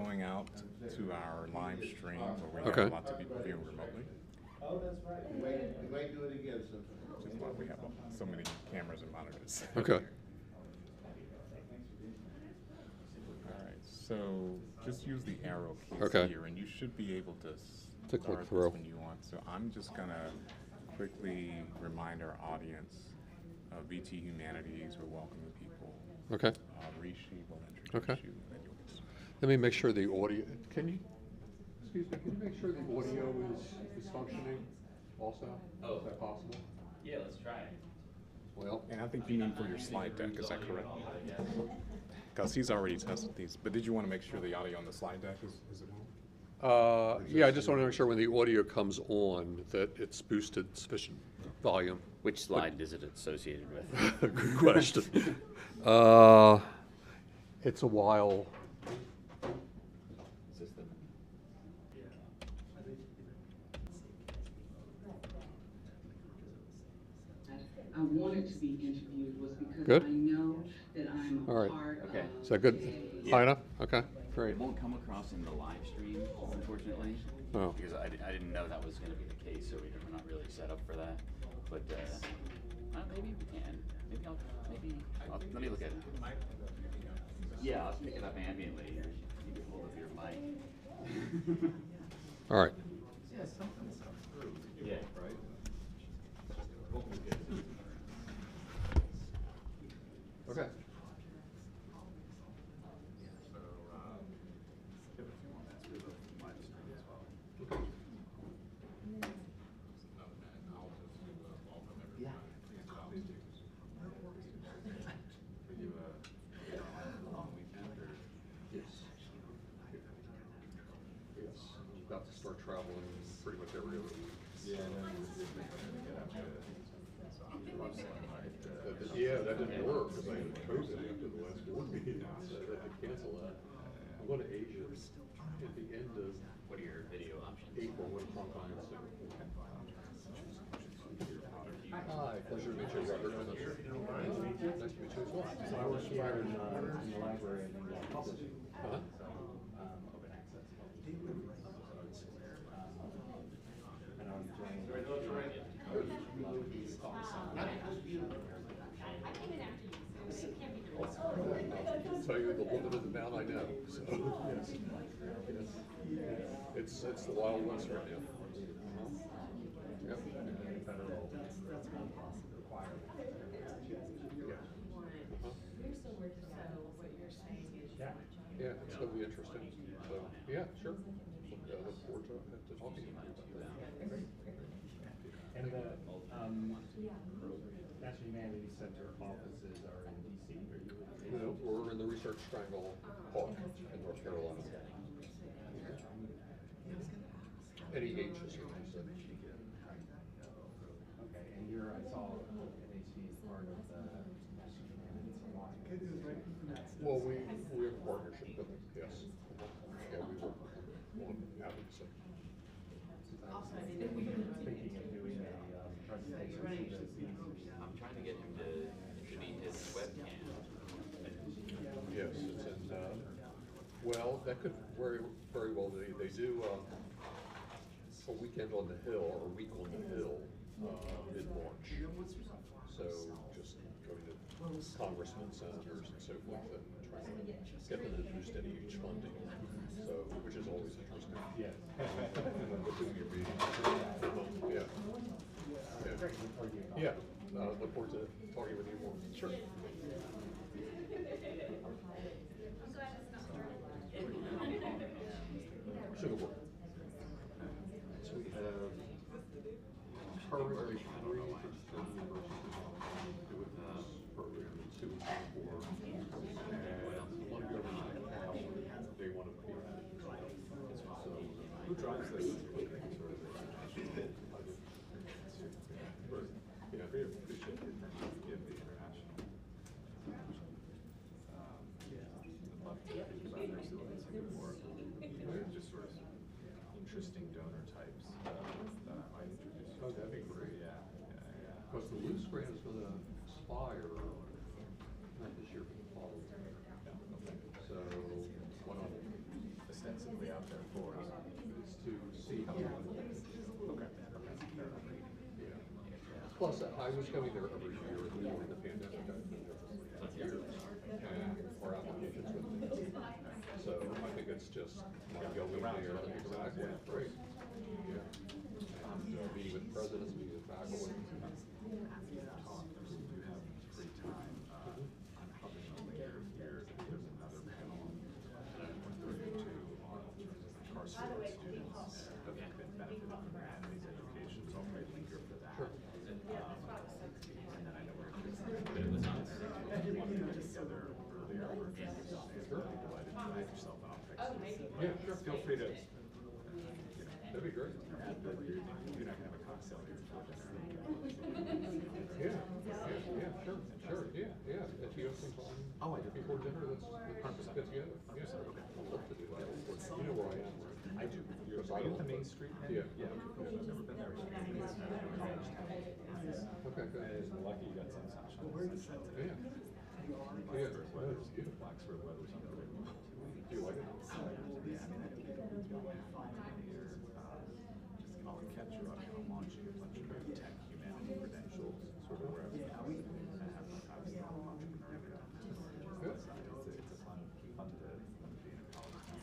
going out to our live stream where we Okay. have lots of people viewing remotely. Oh, that's right. We might do it again sometime. Which is why we have so many cameras and monitors. Okay. All right, so just use the arrow keys Okay. here, and you should be able to click start through. this when you want. So I'm just gonna quickly remind our audience of VT Humanities. We're welcoming people. Okay. Rishi will introduce Okay. you, and then you'll get started. Let me make sure the audio. Can you? Excuse me. Can you make sure the audio is functioning? Also, Oh. is that possible? Yeah, let's try it. Well, And I think you mean for your slide deck, is that correct? Because he's already tested these, but did you want to make sure the audio on the slide deck is it on? yeah. I just want to make sure when the audio comes on that it's boosted sufficient volume. Which slide is it associated with? Good question. It's a while. I wanted to be interviewed was because Good. I know that I'm All right. part Okay. of. Is that good? Yeah. High enough? Okay. Great. It won't come across in the live stream, unfortunately, Oh. because I didn't know that was going to be the case, so we're not really set up for that. But maybe we can. Let me look at it. Yeah, I'll pick it up ambiently. You can hold up your mic. All right. Yeah, something's approved. Yeah. Right? Okay. About to start traveling pretty much every other week. Yeah, Yeah, that didn't work because I had COVID after the last board meeting, so I had to cancel that. I'm going to Asia at the end of What are your video options? April in Hong Kong and Singapore. Hi, pleasure to meet you, Robert. Nice to meet you as well. So I work here in the library and in policy. Uh-huh. Open access. And I'm I'll tell you the limited amount I know, so, yes. Yes. It's the Wild West right now. Yep. federal, that's one requirement. Yeah. Uh-huh. Yeah, it's going to be interesting. So, yeah, sure. Look forward to talking to you about that. And the National Humanities Center offices are in DC, or you? No, we're in the Research Triangle Park in North Carolina. Any H's or anything. Okay, and I saw NHC is part of the National Humanities Alliance. Well, we have a partnership with them, yes. Yeah, we work on advocacy. Thinking of doing a presentation. I'm trying to get him to be his webcam. Yes, it's in, well, that could very well be. They do a weekend on the Hill, or a week on the Hill, in March. So just going to congressmen, senators, and so forth, and trying to get them to boost any huge funding. So, which is always interesting. Yes. Doing your meeting. Yeah. Yeah. Yeah. Look forward to talking with you more. Sure. Singapore. So we have currently 3 universities doing this program, 2 in Singapore, and 1 government in Cal. They want to be. So who drives this? Yeah, we appreciate it. Give the international I'd love to hear about their facility in Singapore. They're just sort of interesting donor types that I might introduce you to. Oh, that'd be great. Yeah. Because the loose grant is going to expire, not this year, but the following year. So, why not? out there for? Is to see how long it takes. Okay. Yeah. Plus, I was coming there every year during the pandemic. I've been there for years, and our applications with me. So I think it's just going there. Exactly. Right. Yeah. And meeting with presidents, meeting with faculty. Talk, if you have free time, I'm helping them later here. There's another panel on 132 on incarcerated students that have been benefited from humanities education, so I'll probably link her for that. Sure. And then I know we're doing something if you want to get together earlier, we're going to be delighted to invite yourself and I'll fix it. Yeah, sure. Feel free to, That'd be great. add that you're not gonna have a cocktail here before dinner. Yeah, sure, yeah. If you have some time. Oh, I do. Before dinner, let's 100%. get together. Yeah, Okay. I'd love to do that. You know where I am, right? I do. You're Because I at don't- the Main Street? Yeah. Yeah, I've never been there. Okay, good. Lucky you got some sunshine. Yeah. Yeah, it's beautiful. Blacksburg weather's unbelievable. Do you like it? Yeah, I mean, I think it's going here. Just I'll catch you up. I'm launching a bunch of Tech Humanities credentials, sort of where I have my entrepreneurial. Good. It's a fun to be in a college town.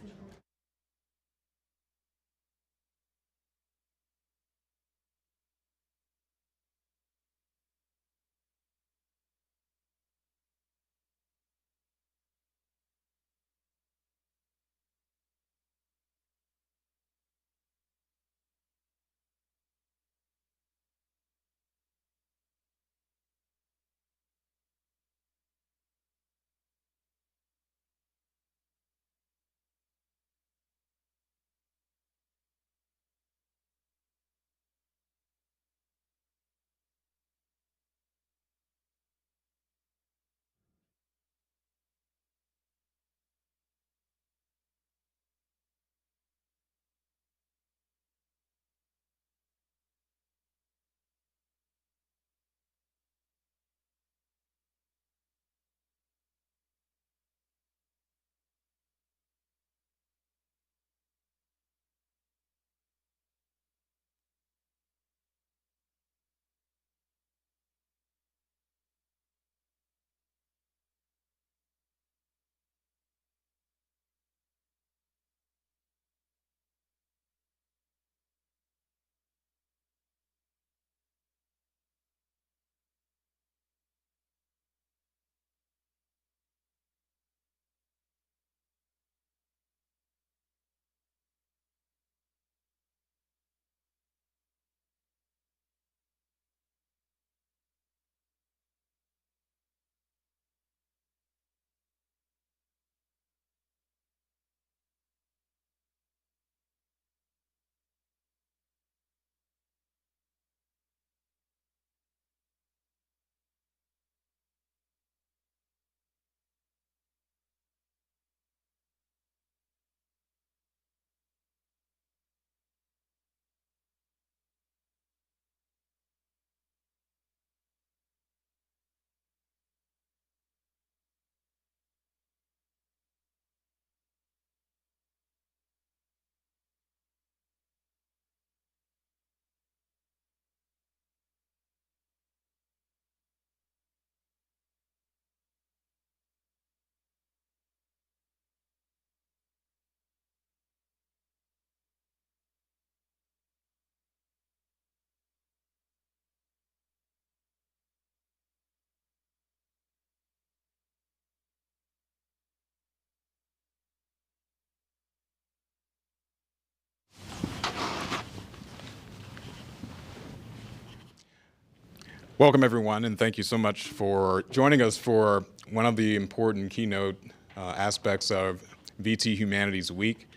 Welcome, everyone, and thank you so much for joining us for one of the important keynote aspects of VT Humanities Week.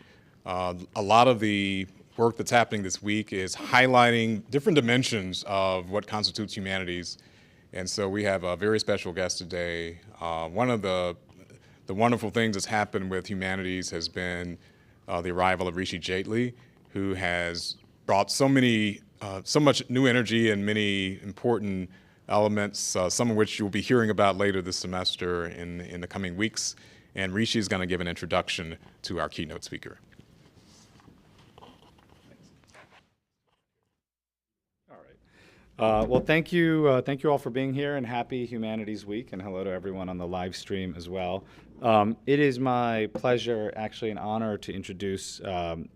A lot of the work that's happening this week is highlighting different dimensions of what constitutes humanities. And so we have a very special guest today. One of the wonderful things that's happened with humanities has been the arrival of Rishi Jaitley, who has brought so much new energy and many important elements, some of which you'll be hearing about later this semester in the coming weeks. And Rishi is going to give an introduction to our keynote speaker. Well, thank you all for being here, and happy Humanities Week, and hello to everyone on the live stream as well. It is my pleasure, actually an honor, to introduce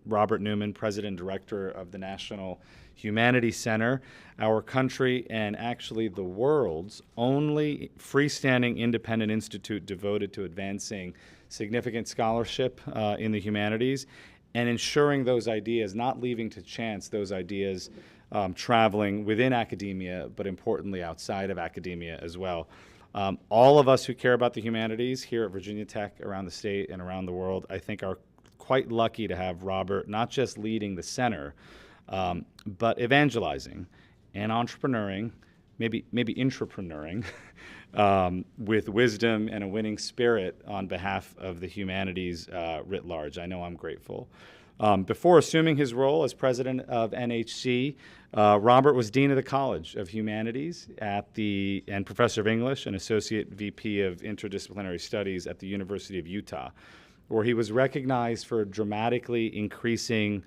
Robert Newman, President and Director of the National Humanities Center, our country and actually the world's only freestanding independent institute devoted to advancing significant scholarship in the humanities and ensuring those ideas, not leaving to chance those ideas traveling within academia, but importantly outside of academia as well. All of us who care about the humanities here at Virginia Tech, around the state and around the world, I think are quite lucky to have Robert not just leading the center, but evangelizing and entrepreneuring, maybe intrapreneuring, with wisdom and a winning spirit on behalf of the humanities writ large. I know I'm grateful. Before assuming his role as president of NHC, Robert was dean of the College of Humanities and professor of English and associate VP of interdisciplinary studies at the University of Utah, where he was recognized for dramatically increasing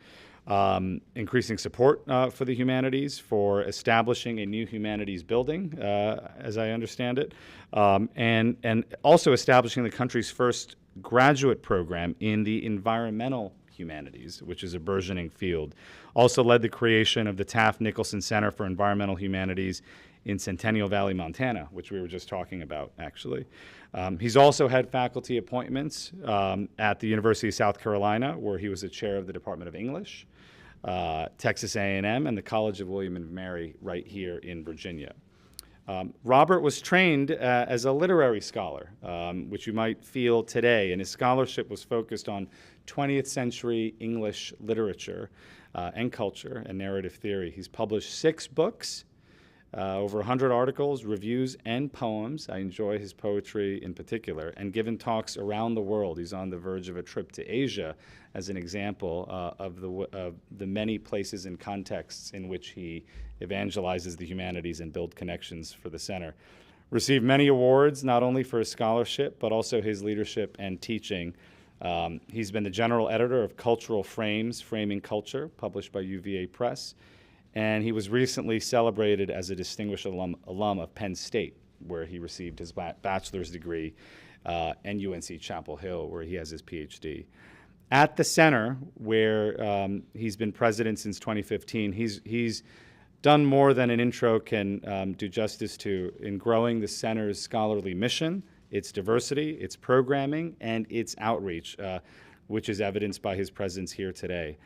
support for the humanities, for establishing a new humanities building, as I understand it, and also establishing the country's first graduate program in the environmental humanities, which is a burgeoning field. Also led the creation of the Taft-Nicholson Center for Environmental Humanities in Centennial Valley, Montana, which we were just talking about, actually. He's also had faculty appointments at the University of South Carolina, where he was the chair of the Department of English, Texas A&M, and the College of William and Mary right here in Virginia. Robert was trained as a literary scholar, which you might feel today, and his scholarship was focused on 20th century English literature and culture and narrative theory. He's published 6 books, over 100 articles, reviews, and poems. I enjoy his poetry in particular, and given talks around the world. He's on the verge of a trip to Asia as an example of the many places and contexts in which he evangelizes the humanities and builds connections for the center. Received many awards, not only for his scholarship, but also his leadership and teaching. He's been the general editor of Cultural Frames, Framing Culture, published by UVA Press. And he was recently celebrated as a distinguished alum of Penn State, where he received his bachelor's degree, and UNC Chapel Hill, where he has his PhD. At the center, where he's been president since 2015, he's done more than an intro can do justice to in growing the center's scholarly mission, its diversity, its programming, and its outreach, which is evidenced by his presence here today.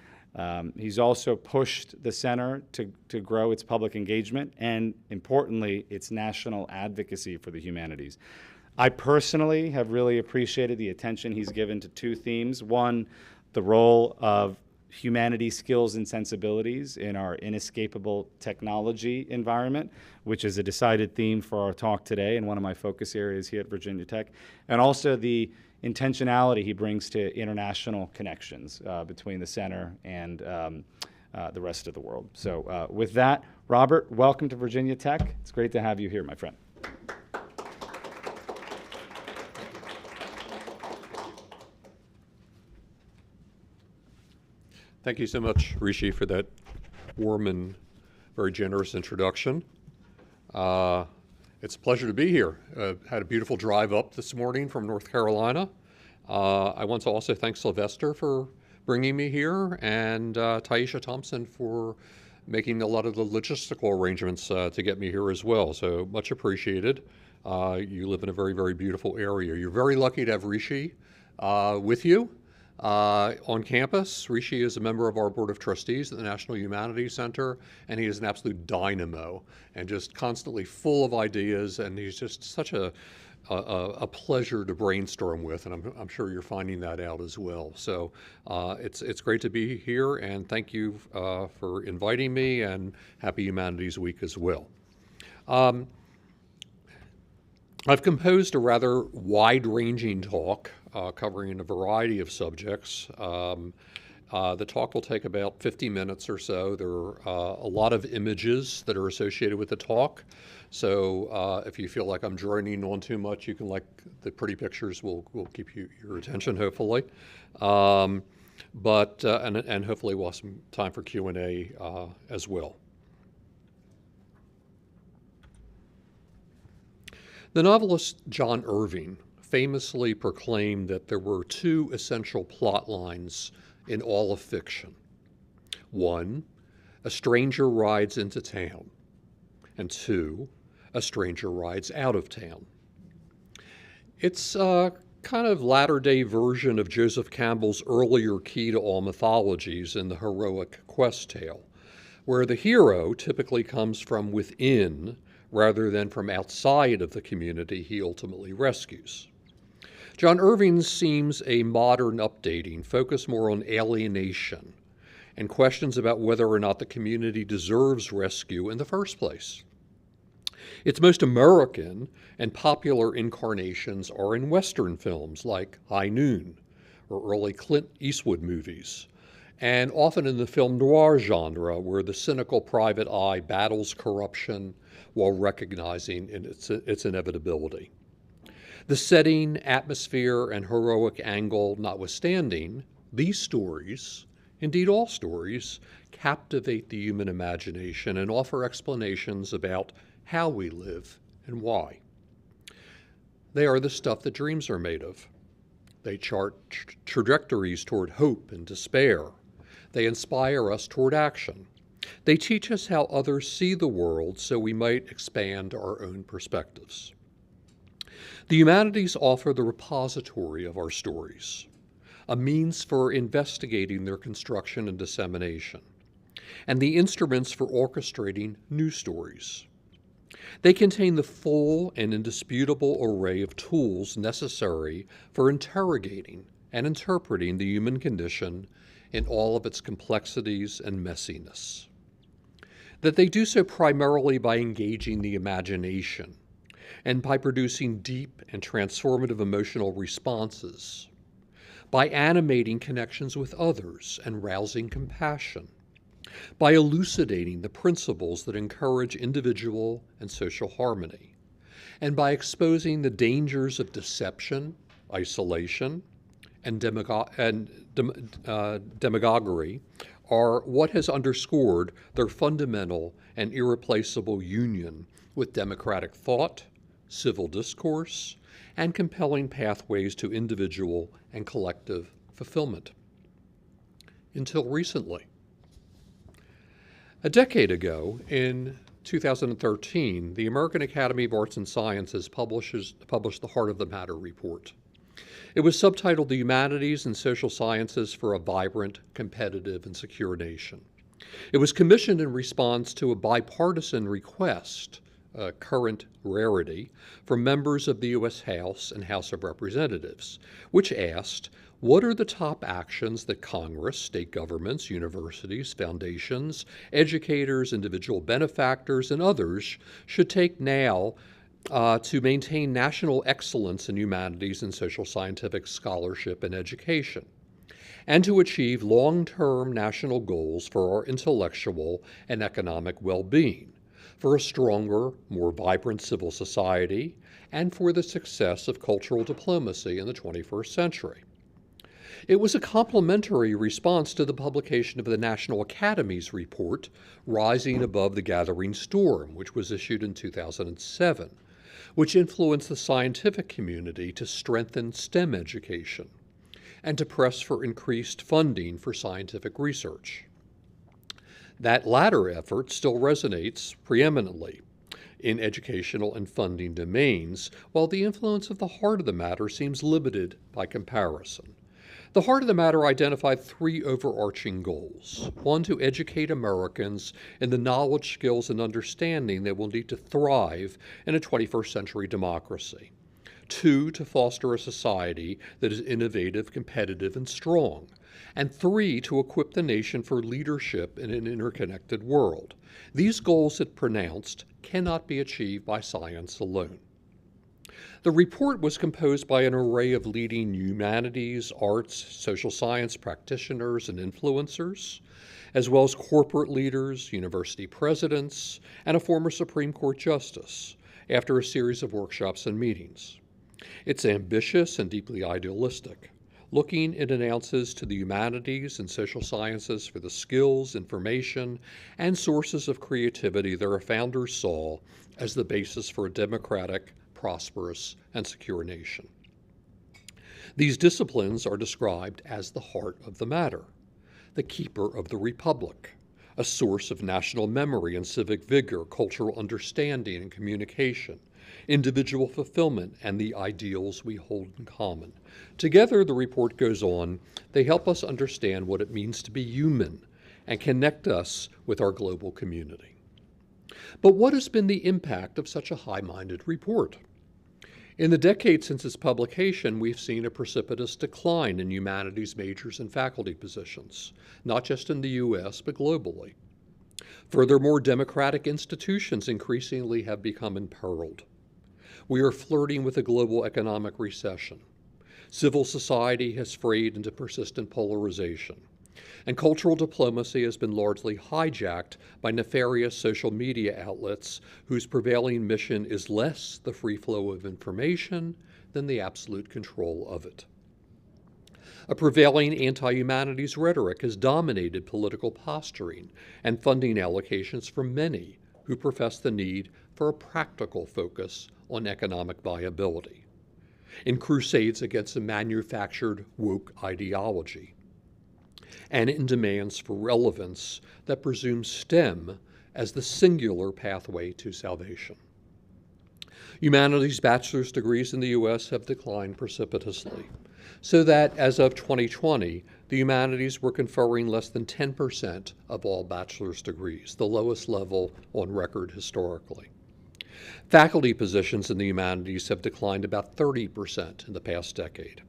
He's also pushed the center to grow its public engagement and, importantly, its national advocacy for the humanities. I personally have really appreciated the attention he's given to 2 themes. One, the role of humanities skills and sensibilities in our inescapable technology environment, which is a decided theme for our talk today and one of my focus areas here at Virginia Tech, and also the intentionality he brings to international connections between the center and the rest of the world. So with that, Robert, welcome to Virginia Tech. It's great to have you here, my friend. Thank you so much, Rishi, for that warm and very generous introduction. It's a pleasure to be here. Had a beautiful drive up this morning from North Carolina. I want to also thank Sylvester for bringing me here, and Taisha Thompson for making a lot of the logistical arrangements to get me here as well. So much appreciated. You live in a very, very beautiful area. You're very lucky to have Rishi with you on campus. Rishi is a member of our Board of Trustees at the National Humanities Center, and he is an absolute dynamo and just constantly full of ideas, and he's just such a pleasure to brainstorm with, and I'm sure you're finding that out as well. So it's great to be here, and thank you for inviting me, and happy Humanities Week as well. I've composed a rather wide-ranging talk covering a variety of subjects. The talk will take about 50 minutes or so. There are a lot of images that are associated with the talk. So if you feel like I'm droning on too much, you can the pretty pictures will keep your attention, hopefully. And hopefully we'll have some time for Q&A as well. The novelist John Irving famously proclaimed that there were two essential plot lines in all of fiction. One, a stranger rides into town, and two, a stranger rides out of town. It's a kind of latter-day version of Joseph Campbell's earlier key to all mythologies in the heroic quest tale, where the hero typically comes from within rather than from outside of the community he ultimately rescues. John Irving's seems a modern updating, focused more on alienation and questions about whether or not the community deserves rescue in the first place. Its most American and popular incarnations are in Western films like High Noon or early Clint Eastwood movies, and often in the film noir genre where the cynical private eye battles corruption while recognizing its inevitability. The setting, atmosphere, and heroic angle notwithstanding, these stories, indeed all stories, captivate the human imagination and offer explanations about how we live and why. They are the stuff that dreams are made of. They chart trajectories toward hope and despair. They inspire us toward action. They teach us how others see the world so we might expand our own perspectives. The humanities offer the repository of our stories, a means for investigating their construction and dissemination, and the instruments for orchestrating new stories. They contain the full and indisputable array of tools necessary for interrogating and interpreting the human condition in all of its complexities and messiness. That they do so primarily by engaging the imagination and by producing deep and transformative emotional responses, by animating connections with others and rousing compassion, by elucidating the principles that encourage individual and social harmony, and by exposing the dangers of deception, isolation, and demagoguery are what has underscored their fundamental and irreplaceable union with democratic thought, civil discourse, and compelling pathways to individual and collective fulfillment. Until recently. A decade ago, in 2013, the American Academy of Arts and Sciences published the Heart of the Matter report. It was subtitled The Humanities and Social Sciences for a Vibrant, Competitive, and Secure Nation. It was commissioned in response to a bipartisan request, a current rarity, from members of the U.S. House and House of Representatives, which asked, what are the top actions that Congress, state governments, universities, foundations, educators, individual benefactors, and others should take now to maintain national excellence in humanities and social scientific scholarship and education, and to achieve long-term national goals for our intellectual and economic well-being, for a stronger, more vibrant civil society, and for the success of cultural diplomacy in the 21st century. It was a complementary response to the publication of the National Academy's report, Rising Above the Gathering Storm, which was issued in 2007, which influenced the scientific community to strengthen STEM education and to press for increased funding for scientific research. That latter effort still resonates preeminently in educational and funding domains, while the influence of the Heart of the Matter seems limited by comparison. The Heart of the Matter identified three overarching goals. One, to educate Americans in the knowledge, skills, and understanding they will need to thrive in a 21st century democracy. Two, to foster a society that is innovative, competitive, and strong. And three, to equip the nation for leadership in an interconnected world. These goals, it pronounced, cannot be achieved by science alone. The report was composed by an array of leading humanities, arts, social science practitioners and influencers, as well as corporate leaders, university presidents, and a former Supreme Court justice, after a series of workshops and meetings. It's ambitious and deeply idealistic. Looking, it announces to the humanities and social sciences for the skills, information, and sources of creativity that our founders saw as the basis for a democratic, prosperous and secure nation. These disciplines are described as the heart of the matter, the keeper of the republic, a source of national memory and civic vigor, cultural understanding and communication, individual fulfillment, and the ideals we hold in common. Together, the report goes on, they help us understand what it means to be human and connect us with our global community. But what has been the impact of such a high-minded report? In the decade since its publication, we've seen a precipitous decline in humanities majors and faculty positions, not just in the U.S., but globally. Furthermore, democratic institutions increasingly have become imperiled. We are flirting with a global economic recession. Civil society has frayed into persistent polarization, and cultural diplomacy has been largely hijacked by nefarious social media outlets whose prevailing mission is less the free flow of information than the absolute control of it. A prevailing anti-humanities rhetoric has dominated political posturing and funding allocations for many who profess the need for a practical focus on economic viability, in crusades against a manufactured woke ideology, and in demands for relevance that presumes STEM as the singular pathway to salvation. Humanities bachelor's degrees in the U.S. have declined precipitously, so that as of 2020, the humanities were conferring less than 10% of all bachelor's degrees, the lowest level on record historically. Faculty positions in the humanities have declined about 30% in the past decade.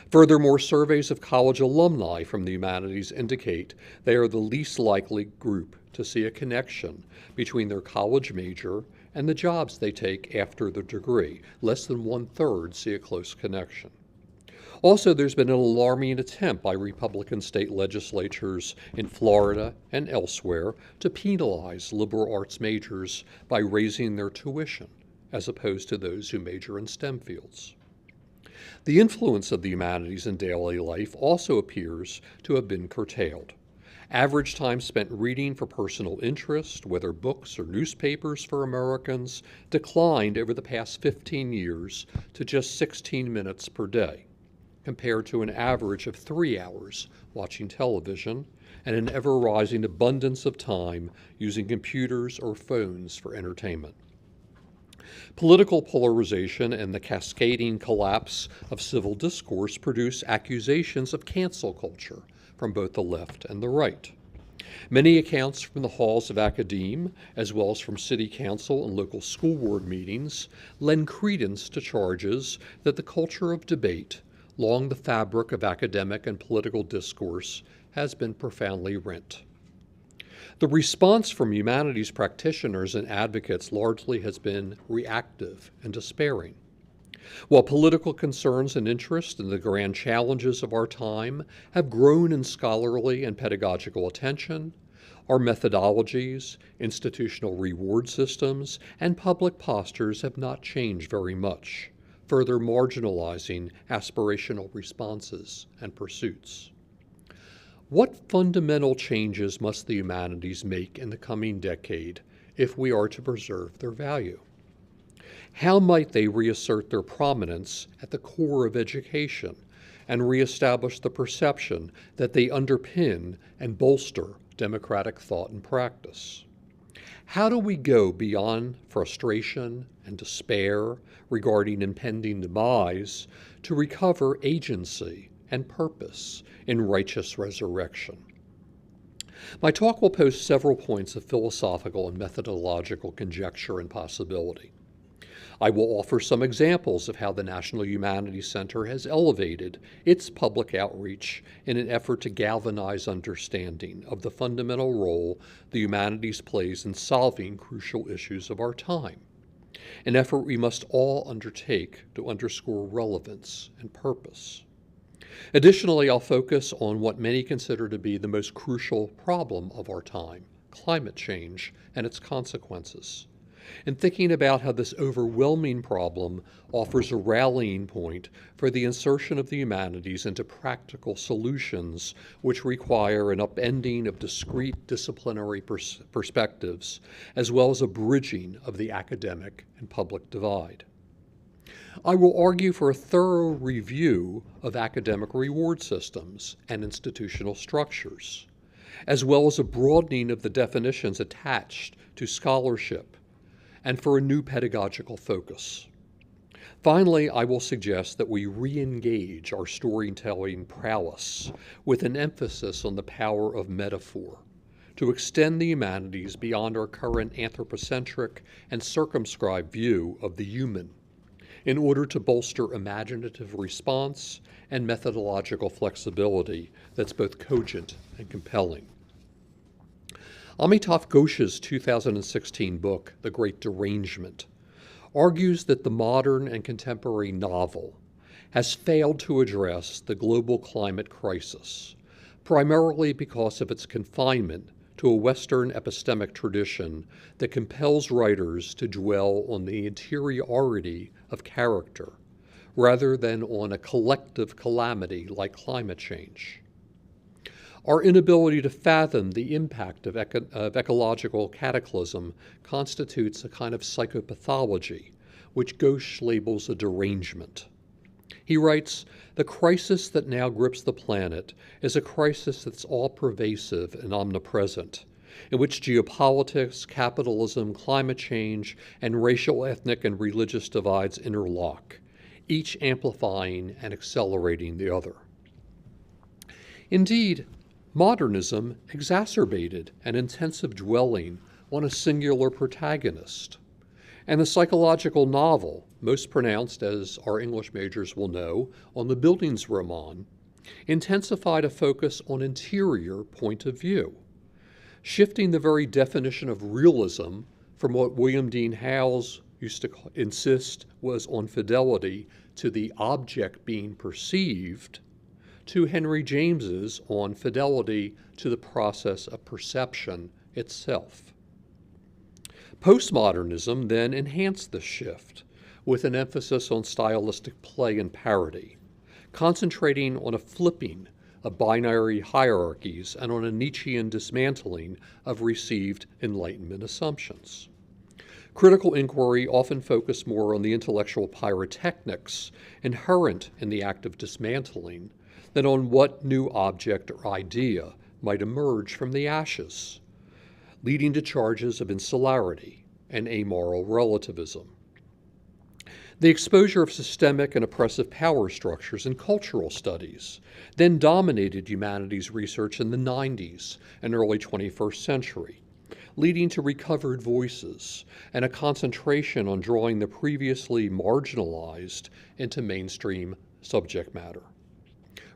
Furthermore, surveys of college alumni from the humanities indicate they are the least likely group to see a connection between their college major and the jobs they take after their degree. Less than 1/3 see a close connection. Also, there's been an alarming attempt by Republican state legislatures in Florida and elsewhere to penalize liberal arts majors by raising their tuition, as opposed to those who major in STEM fields. The influence of the humanities in daily life also appears to have been curtailed. Average time spent reading for personal interest, whether books or newspapers for Americans, declined over the past 15 years to just 16 minutes per day, compared to an average of 3 hours watching television and an ever-rising abundance of time using computers or phones for entertainment. Political polarization and the cascading collapse of civil discourse produce accusations of cancel culture from both the left and the right. Many accounts from the halls of academe, as well as from city council and local school board meetings, lend credence to charges that the culture of debate, long the fabric of academic and political discourse, has been profoundly rent. The response from humanities practitioners and advocates largely has been reactive and despairing. While political concerns and interest in the grand challenges of our time have grown in scholarly and pedagogical attention, our methodologies, institutional reward systems, and public postures have not changed very much, further marginalizing aspirational responses and pursuits. What fundamental changes must the humanities make in the coming decade if we are to preserve their value? How might they reassert their prominence at the core of education and reestablish the perception that they underpin and bolster democratic thought and practice? How do we go beyond frustration and despair regarding impending demise to recover agency and purpose in righteous resurrection? My talk will post several points of philosophical and methodological conjecture and possibility. I will offer some examples of how the National Humanities Center has elevated its public outreach in an effort to galvanize understanding of the fundamental role the humanities plays in solving crucial issues of our time, an effort we must all undertake to underscore relevance and purpose. Additionally, I'll focus on what many consider to be the most crucial problem of our time, climate change and its consequences, and thinking about how this overwhelming problem offers a rallying point for the insertion of the humanities into practical solutions which require an upending of discrete disciplinary perspectives, as well as a bridging of the academic and public divide. I will argue for a thorough review of academic reward systems and institutional structures, as well as a broadening of the definitions attached to scholarship, and for a new pedagogical focus. Finally, I will suggest that we re-engage our storytelling prowess with an emphasis on the power of metaphor to extend the humanities beyond our current anthropocentric and circumscribed view of the human, in order to bolster imaginative response and methodological flexibility that's both cogent and compelling. Amitav Ghosh's 2016 book, The Great Derangement, argues that the modern and contemporary novel has failed to address the global climate crisis, primarily because of its confinement to a Western epistemic tradition that compels writers to dwell on the interiority of character rather than on a collective calamity like climate change. Our inability to fathom the impact of ecological cataclysm constitutes a kind of psychopathology, which Ghosh labels a derangement. He writes, "The crisis that now grips the planet is a crisis that's all-pervasive and omnipresent, in which geopolitics, capitalism, climate change, and racial, ethnic, and religious divides interlock, each amplifying and accelerating the other." Indeed, modernism exacerbated an intensive dwelling on a singular protagonist, and the psychological novel, most pronounced, as our English majors will know, on the Bildungsroman, intensified a focus on interior point of view, shifting the very definition of realism from what William Dean Howells used to insist was on fidelity to the object being perceived, to Henry James's on fidelity to the process of perception itself. Postmodernism then enhanced this shift with an emphasis on stylistic play and parody, concentrating on a flipping of binary hierarchies and on a Nietzschean dismantling of received Enlightenment assumptions. Critical inquiry often focused more on the intellectual pyrotechnics inherent in the act of dismantling than on what new object or idea might emerge from the ashes, leading to charges of insularity and amoral relativism. The exposure of systemic and oppressive power structures in cultural studies then dominated humanities research in the 90s and early 21st century, leading to recovered voices and a concentration on drawing the previously marginalized into mainstream subject matter.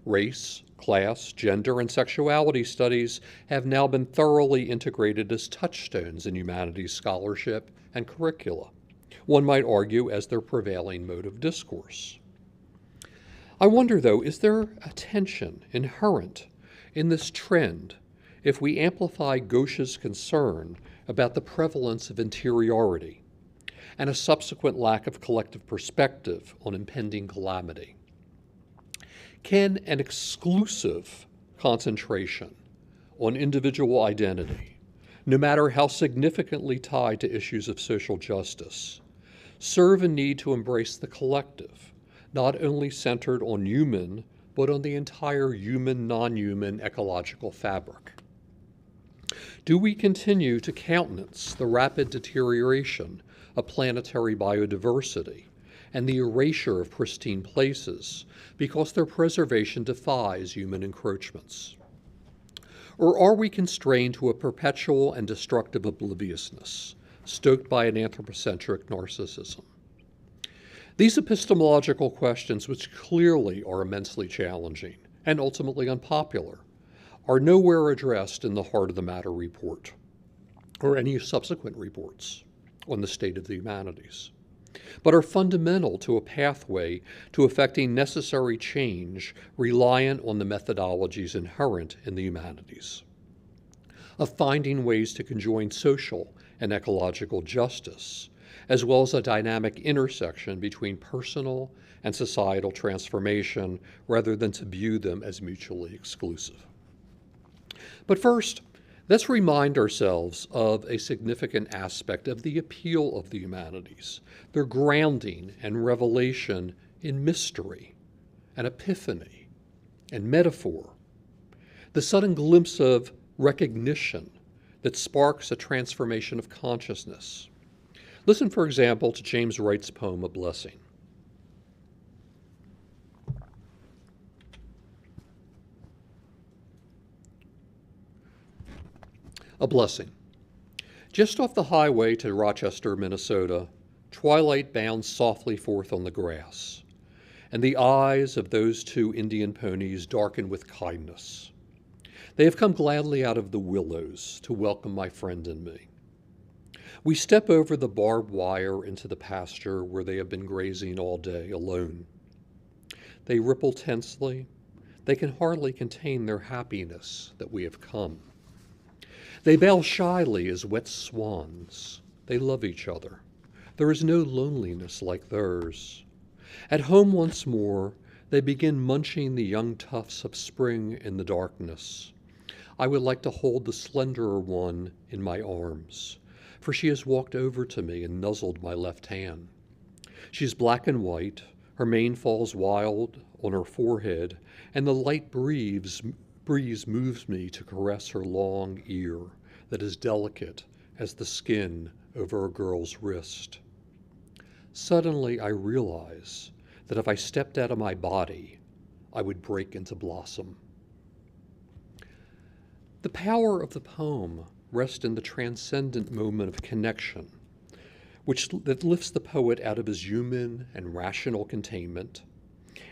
Race, class, gender, and sexuality studies have now been thoroughly integrated as touchstones in humanities scholarship and curricula. One might argue as their prevailing mode of discourse. I wonder, though, is there a tension inherent in this trend if we amplify Ghosh's concern about the prevalence of interiority and a subsequent lack of collective perspective on impending calamity? Can an exclusive concentration on individual identity, no matter how significantly tied to issues of social justice, serve a need to embrace the collective, not only centered on human, but on the entire human, non-human ecological fabric? Do we continue to countenance the rapid deterioration of planetary biodiversity and the erasure of pristine places because their preservation defies human encroachments? Or are we constrained to a perpetual and destructive obliviousness, stoked by an anthropocentric narcissism? These epistemological questions, which clearly are immensely challenging and ultimately unpopular, are nowhere addressed in the Heart of the Matter report or any subsequent reports on the state of the humanities, but are fundamental to a pathway to effecting necessary change reliant on the methodologies inherent in the humanities, of finding ways to conjoin social and ecological justice, as well as a dynamic intersection between personal and societal transformation rather than to view them as mutually exclusive. But first, Let's remind ourselves of a significant aspect of the appeal of the humanities, their grounding and revelation in mystery and epiphany and metaphor, the sudden glimpse of recognition that sparks a transformation of consciousness. Listen, for example, to James Wright's poem, A Blessing. A blessing. Just off the highway to Rochester, Minnesota, twilight bounds softly forth on the grass, and the eyes of those two Indian ponies darken with kindness. They have come gladly out of the willows to welcome my friend and me. We step over the barbed wire into the pasture where they have been grazing all day alone. They ripple tensely. They can hardly contain their happiness that we have come. They bail shyly as wet swans. They love each other. There is no loneliness like theirs. At home once more, they begin munching the young tufts of spring in the darkness. I would like to hold the slenderer one in my arms, for she has walked over to me and nuzzled my left hand. She is black and white, her mane falls wild on her forehead, and the light breeze moves me to caress her long ear that is delicate as the skin over a girl's wrist. Suddenly I realize that if I stepped out of my body, I would break into blossom. The power of the poem rests in the transcendent moment of connection, that lifts the poet out of his human and rational containment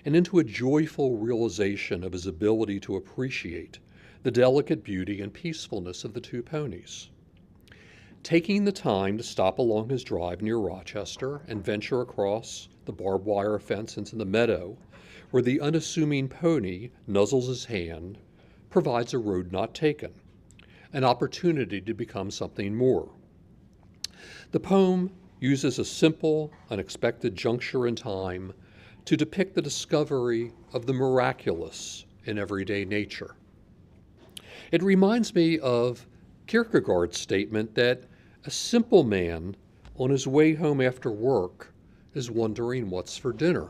and into a joyful realization of his ability to appreciate the delicate beauty and peacefulness of the two ponies. Taking the time to stop along his drive near Rochester and venture across the barbed wire fence into the meadow, where the unassuming pony nuzzles his hand, provides a road not taken, an opportunity to become something more. The poem uses a simple, unexpected juncture in time to depict the discovery of the miraculous in everyday nature. It reminds me of Kierkegaard's statement that a simple man on his way home after work is wondering what's for dinner.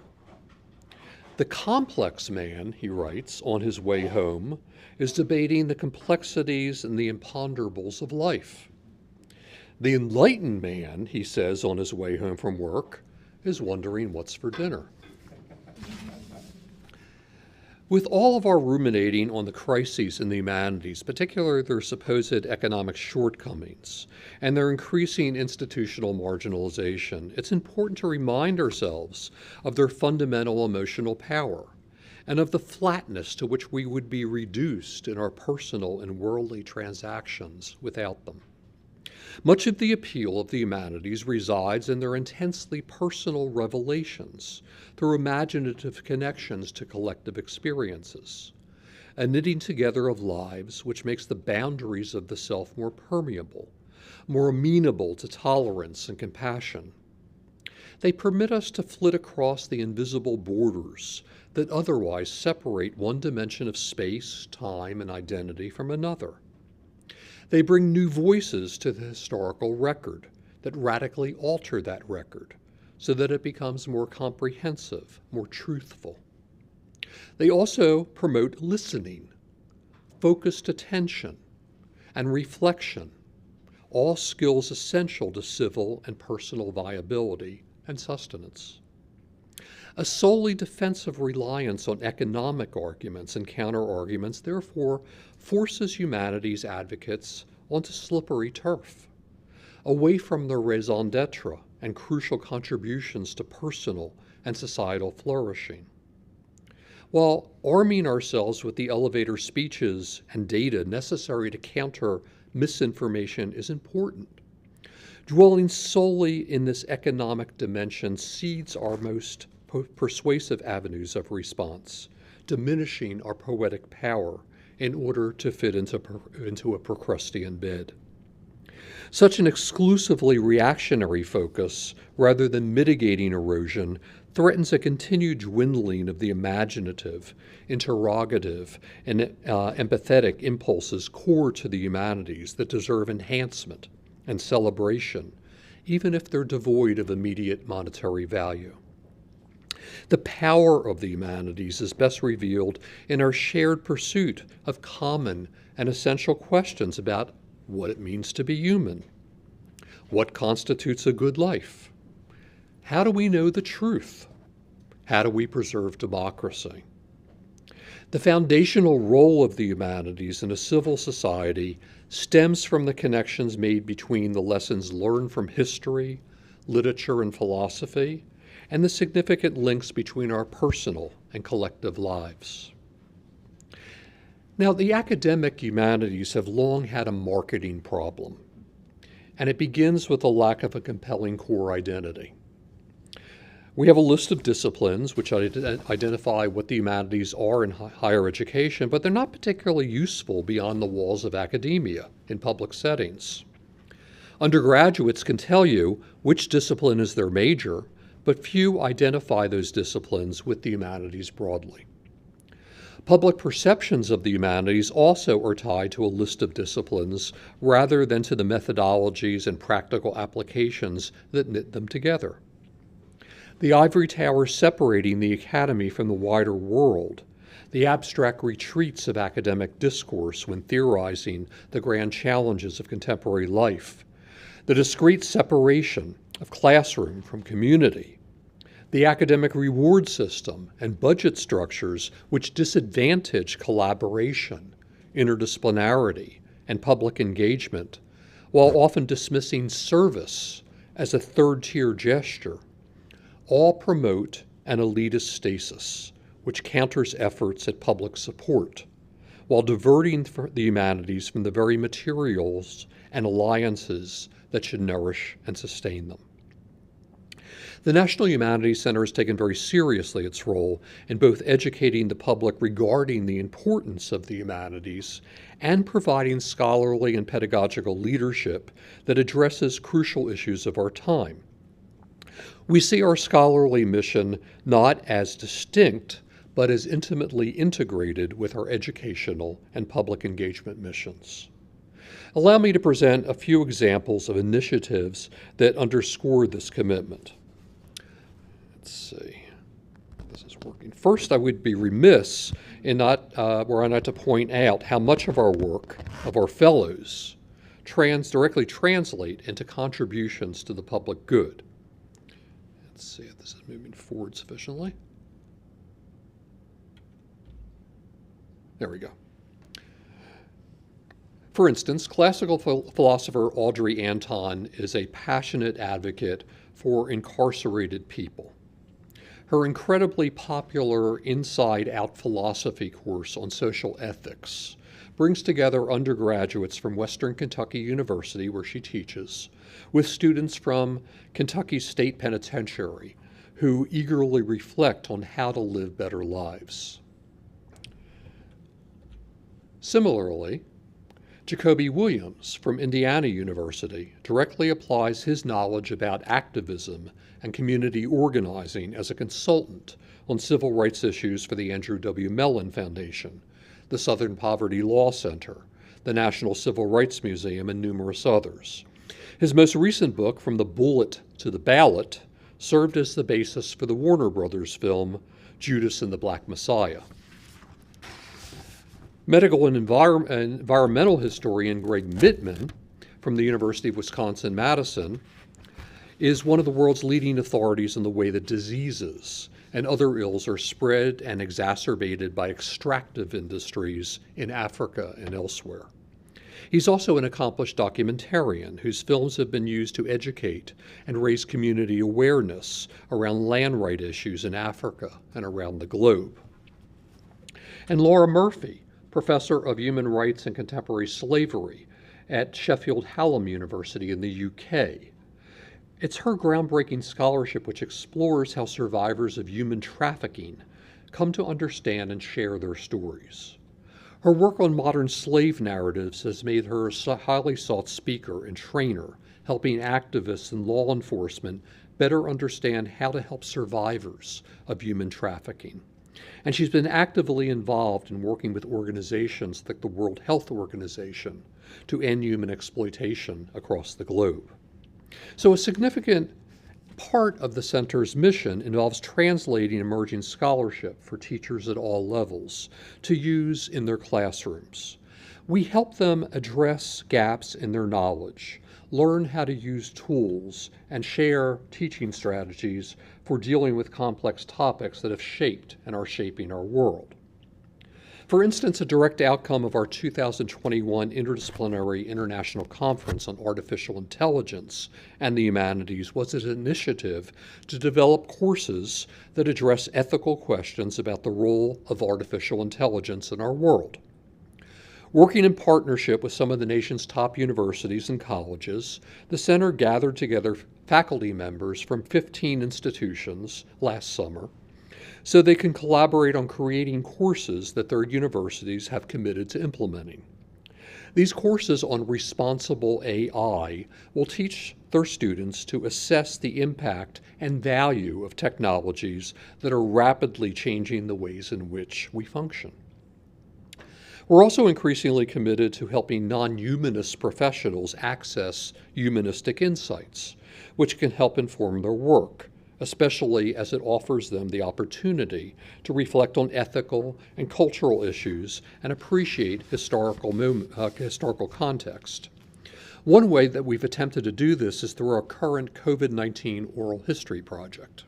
The complex man, he writes, on his way home, is debating the complexities and the imponderables of life. The enlightened man, he says, on his way home from work, is wondering what's for dinner. With all of our ruminating on the crises in the humanities, particularly their supposed economic shortcomings and their increasing institutional marginalization, it's important to remind ourselves of their fundamental emotional power and of the flatness to which we would be reduced in our personal and worldly transactions without them. Much of the appeal of the humanities resides in their intensely personal revelations through imaginative connections to collective experiences, a knitting together of lives which makes the boundaries of the self more permeable, more amenable to tolerance and compassion. They permit us to flit across the invisible borders that otherwise separate one dimension of space, time, and identity from another. They bring new voices to the historical record that radically alter that record so that it becomes more comprehensive, more truthful. They also promote listening, focused attention, and reflection, all skills essential to civil and personal viability and sustenance. A solely defensive reliance on economic arguments and counter-arguments, therefore, forces humanities advocates onto slippery turf, away from their raison d'etre and crucial contributions to personal and societal flourishing. While arming ourselves with the elevator speeches and data necessary to counter misinformation is important, dwelling solely in this economic dimension seeds our most persuasive avenues of response, diminishing our poetic power in order to fit into a Procrustean bed. Such an exclusively reactionary focus, rather than mitigating erosion, threatens a continued dwindling of the imaginative, interrogative, and empathetic impulses core to the humanities that deserve enhancement and celebration, even if they're devoid of immediate monetary value. The power of the humanities is best revealed in our shared pursuit of common and essential questions about what it means to be human, what constitutes a good life, how do we know the truth, how do we preserve democracy. The foundational role of the humanities in a civil society stems from the connections made between the lessons learned from history, literature, and philosophy, and the significant links between our personal and collective lives. Now, the academic humanities have long had a marketing problem, and it begins with the lack of a compelling core identity. We have a list of disciplines which identify what the humanities are in higher education, but they're not particularly useful beyond the walls of academia in public settings. Undergraduates can tell you which discipline is their major, but few identify those disciplines with the humanities broadly. Public perceptions of the humanities also are tied to a list of disciplines rather than to the methodologies and practical applications that knit them together. The ivory tower separating the academy from the wider world, the abstract retreats of academic discourse when theorizing the grand challenges of contemporary life, the discrete separation of classroom from community, the academic reward system and budget structures which disadvantage collaboration, interdisciplinarity, and public engagement, while often dismissing service as a third-tier gesture, all promote an elitist stasis, which counters efforts at public support, while diverting the humanities from the very materials and alliances that should nourish and sustain them. The National Humanities Center has taken very seriously its role in both educating the public regarding the importance of the humanities and providing scholarly and pedagogical leadership that addresses crucial issues of our time. We see our scholarly mission not as distinct, but as intimately integrated with our educational and public engagement missions. Allow me to present a few examples of initiatives that underscore this commitment. Let's see, this is working. First, I would be remiss in were I not to point out how much of our work, of our fellows, directly translate into contributions to the public good. Let's see if this is moving forward sufficiently. There we go. For instance, classical philosopher Audrey Anton is a passionate advocate for incarcerated people. Her incredibly popular Inside Out philosophy course on social ethics brings together undergraduates from Western Kentucky University, where she teaches, with students from Kentucky State Penitentiary who eagerly reflect on how to live better lives. Similarly, Jacoby Williams from Indiana University directly applies his knowledge about activism and community organizing as a consultant on civil rights issues for the Andrew W. Mellon Foundation, the Southern Poverty Law Center, the National Civil Rights Museum, and numerous others. His most recent book, From the Bullet to the Ballot, served as the basis for the Warner Brothers film Judas and the Black Messiah. Medical and environmental historian Greg Mittman from the University of Wisconsin-Madison is one of the world's leading authorities on the way that diseases and other ills are spread and exacerbated by extractive industries in Africa and elsewhere. He's also an accomplished documentarian whose films have been used to educate and raise community awareness around land right issues in Africa and around the globe. And Laura Murphy, professor of human rights and contemporary slavery at Sheffield Hallam University in the UK. It's her groundbreaking scholarship which explores how survivors of human trafficking come to understand and share their stories. Her work on modern slave narratives has made her a highly sought speaker and trainer, helping activists and law enforcement better understand how to help survivors of human trafficking. And she's been actively involved in working with organizations like the World Health Organization to end human exploitation across the globe. So a significant part of the center's mission involves translating emerging scholarship for teachers at all levels to use in their classrooms. We help them address gaps in their knowledge, learn how to use tools, and share teaching strategies for dealing with complex topics that have shaped and are shaping our world. For instance, a direct outcome of our 2021 Interdisciplinary International Conference on Artificial Intelligence and the Humanities was an initiative to develop courses that address ethical questions about the role of artificial intelligence in our world. Working in partnership with some of the nation's top universities and colleges, the center gathered together faculty members from 15 institutions last summer so they can collaborate on creating courses that their universities have committed to implementing. These courses on responsible AI will teach their students to assess the impact and value of technologies that are rapidly changing the ways in which we function. We're also increasingly committed to helping non-humanist professionals access humanistic insights, which can help inform their work, especially as it offers them the opportunity to reflect on ethical and cultural issues and appreciate historical context. One way that we've attempted to do this is through our current COVID-19 oral history project.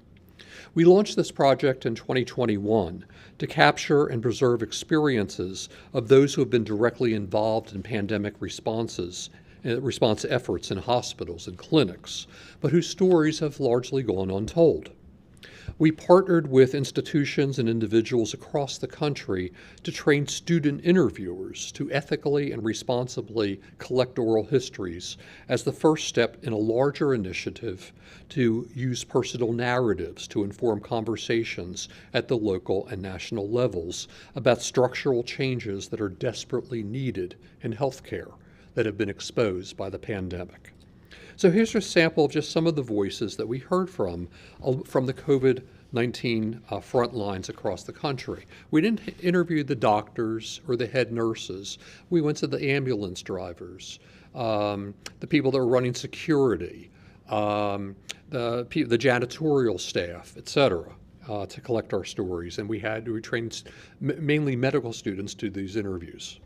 We launched this project in 2021 to capture and preserve experiences of those who have been directly involved in pandemic response efforts in hospitals and clinics, but whose stories have largely gone untold. We partnered with institutions and individuals across the country to train student interviewers to ethically and responsibly collect oral histories as the first step in a larger initiative to use personal narratives to inform conversations at the local and national levels about structural changes that are desperately needed in healthcare that have been exposed by the pandemic. So here's a sample of just some of the voices that we heard from the COVID-19 front lines across the country. We didn't interview the doctors or the head nurses. We went to the ambulance drivers, the people that were running security, the janitorial staff, et cetera, to collect our stories. And we trained mainly medical students to do these interviews.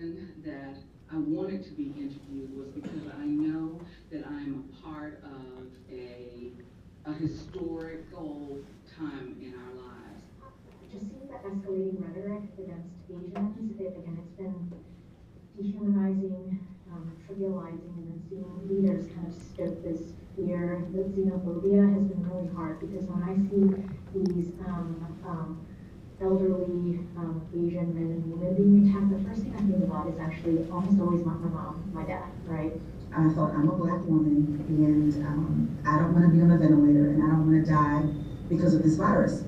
And that I wanted to be interviewed was because I know that I'm a part of a historical time in our lives. Just seeing the escalating rhetoric against Asians, it's been dehumanizing, trivializing, and then seeing leaders kind of stoke this fear. The xenophobia has been really hard because when I see these elderly Asian men and women being attacked, the first thing I think about is actually almost always my mom, my dad, right? I thought, I'm a black woman and I don't want to be on a ventilator and I don't want to die because of this virus.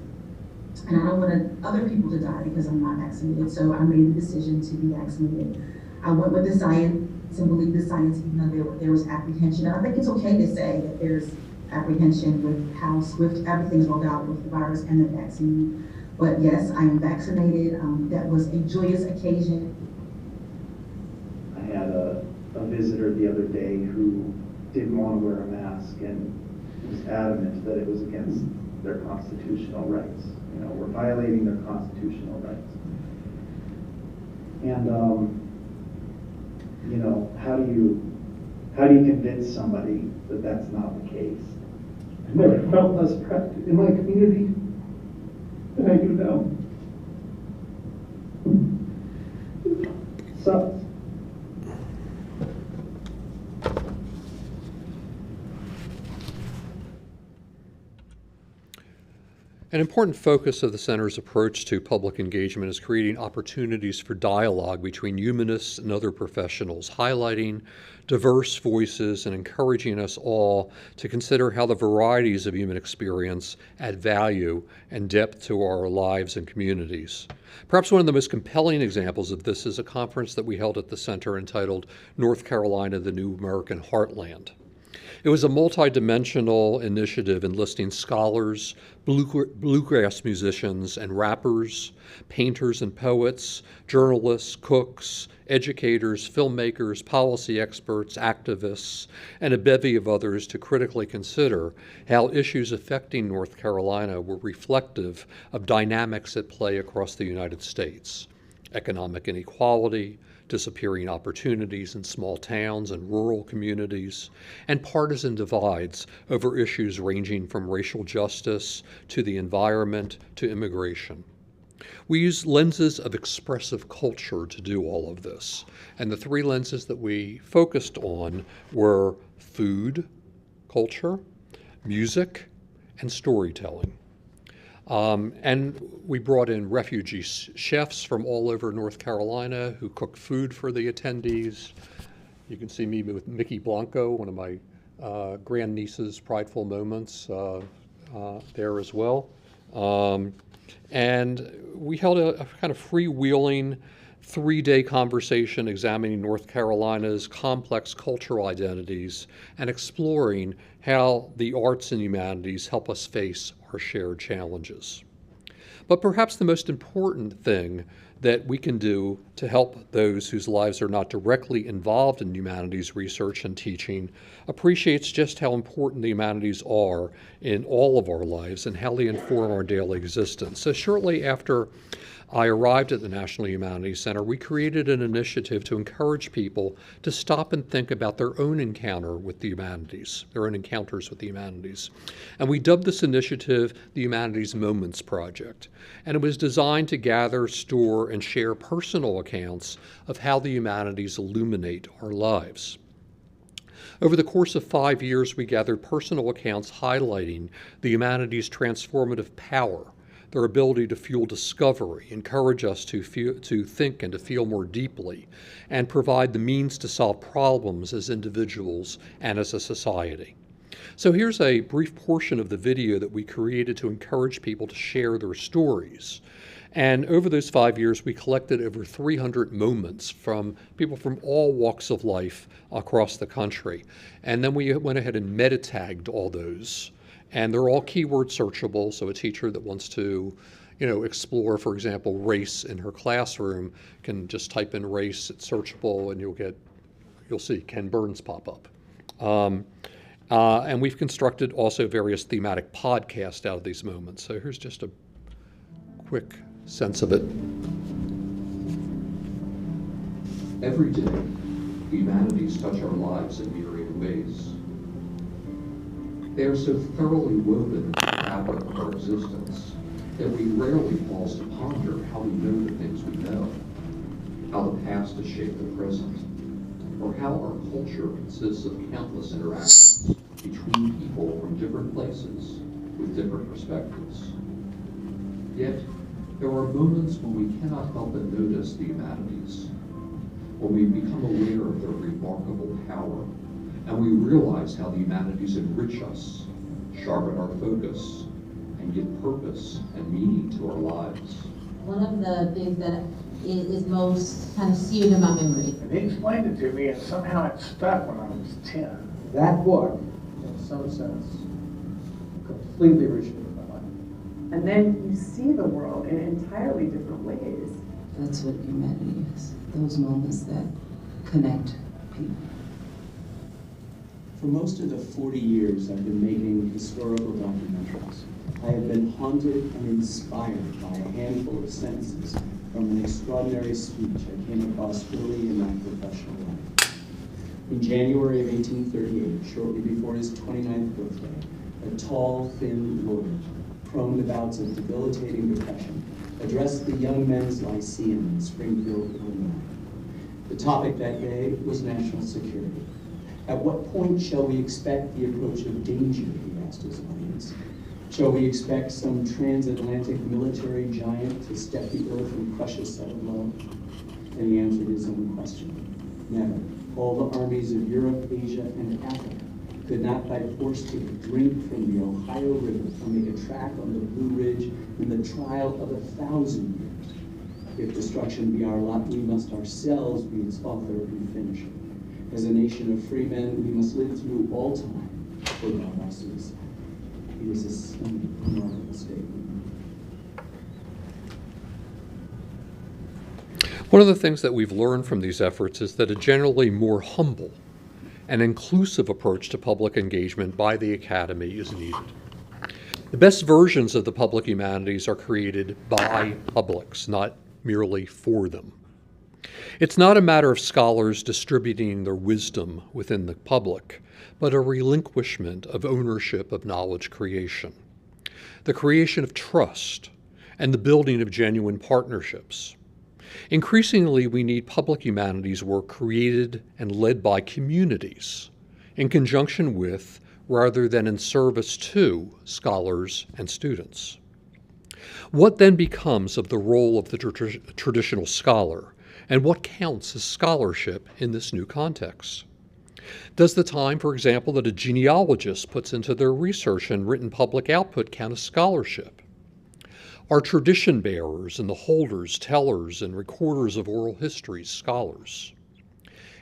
And I don't want other people to die because I'm not vaccinated. So I made the decision to be vaccinated. I went with the science and believed the science even though there was apprehension. And I think it's okay to say that there's apprehension with how swift everything's rolled out with the virus and the vaccine. But yes, I am vaccinated. That was a joyous occasion. I had a visitor the other day who didn't want to wear a mask and was adamant that it was against their constitutional rights. You know, we're violating their constitutional rights. And you know, how do you convince somebody that that's not the case? I never felt less trapped in my community than I do now. It sucks. An important focus of the Center's approach to public engagement is creating opportunities for dialogue between humanists and other professionals, highlighting diverse voices and encouraging us all to consider how the varieties of human experience add value and depth to our lives and communities. Perhaps one of the most compelling examples of this is a conference that we held at the Center entitled North Carolina, the New American Heartland. It was a multi-dimensional initiative enlisting scholars, bluegrass musicians and rappers, painters and poets, journalists, cooks, educators, filmmakers, policy experts, activists, and a bevy of others to critically consider how issues affecting North Carolina were reflective of dynamics at play across the United States: economic inequality, disappearing opportunities in small towns and rural communities, and partisan divides over issues ranging from racial justice to the environment to immigration. We used lenses of expressive culture to do all of this, and the three lenses that we focused on were food, culture, music, and storytelling. And we brought in refugee chefs from all over North Carolina who cooked food for the attendees. You can see me with Mickey Blanco, one of my grandniece's prideful moments there as well. And we held a kind of freewheeling 3-day conversation examining North Carolina's complex cultural identities and exploring how the arts and humanities help us face our shared challenges. But perhaps the most important thing that we can do to help those whose lives are not directly involved in humanities research and teaching appreciates just how important the humanities are in all of our lives and how they inform our daily existence. So shortly after I arrived at the National Humanities Center, we created an initiative to encourage people to stop and think about their own encounter with the humanities, their own encounters with the humanities. And we dubbed this initiative the Humanities Moments Project. And it was designed to gather, store, and share personal accounts of how the humanities illuminate our lives. Over the course of 5 years, we gathered personal accounts highlighting the humanities' transformative power, their ability to fuel discovery, encourage us to think and to feel more deeply, and provide the means to solve problems as individuals and as a society. So here's a brief portion of the video that we created to encourage people to share their stories. And over those 5 years, we collected over 300 moments from people from all walks of life across the country. And then we went ahead and meta-tagged all those. And they're all keyword searchable, so a teacher that wants to, explore, for example, race in her classroom can just type in race, it's searchable, and you'll see Ken Burns pop up. And we've constructed also various thematic podcasts out of these moments. So here's just a quick sense of it. Every day, the humanities touch our lives in myriad ways. They are so thoroughly woven into the fabric of our existence that we rarely pause to ponder how we know the things we know, how the past has shaped the present, or how our culture consists of countless interactions between people from different places with different perspectives. Yet, there are moments when we cannot help but notice the humanities, when we become aware of their remarkable power, and we realize how the humanities enrich us, sharpen our focus, and give purpose and meaning to our lives. One of the things that is most kind of seared in my memory. And he explained it to me, and somehow it stuck when I was 10. That book, in some sense, completely reshaped my life. And then you see the world in entirely different ways. That's what humanity is. Those moments that connect people. For most of the 40 years I've been making historical documentaries, I have been haunted and inspired by a handful of sentences from an extraordinary speech I came across early in my professional life. In January of 1838, shortly before his 29th birthday, a tall, thin lawyer, prone to bouts of debilitating depression, addressed the Young Men's Lyceum in Springfield, Illinois. The topic that day was national security. At what point shall we expect the approach of danger, he asked his audience. Shall we expect some transatlantic military giant to step the earth and crush us out of love? And the answer is unquestionable. Never. All the armies of Europe, Asia, and Africa could not by force take a drink from the Ohio River or make a track on the Blue Ridge in the trial of 1,000 years. If destruction be our lot, we must ourselves be its author and finisher. As a nation of free men, we must live through all time without our suicide. It is a stunning, remarkable statement. One of the things that we've learned from these efforts is that a generally more humble and inclusive approach to public engagement by the Academy is needed. The best versions of the public humanities are created by publics, not merely for them. It's not a matter of scholars distributing their wisdom within the public, but a relinquishment of ownership of knowledge creation, the creation of trust, and the building of genuine partnerships. Increasingly, we need public humanities work created and led by communities, in conjunction with, rather than in service to, scholars and students. What then becomes of the role of the traditional scholar, and what counts as scholarship in this new context? Does the time, for example, that a genealogist puts into their research and written public output count as scholarship? Are tradition bearers and the holders, tellers, and recorders of oral histories scholars?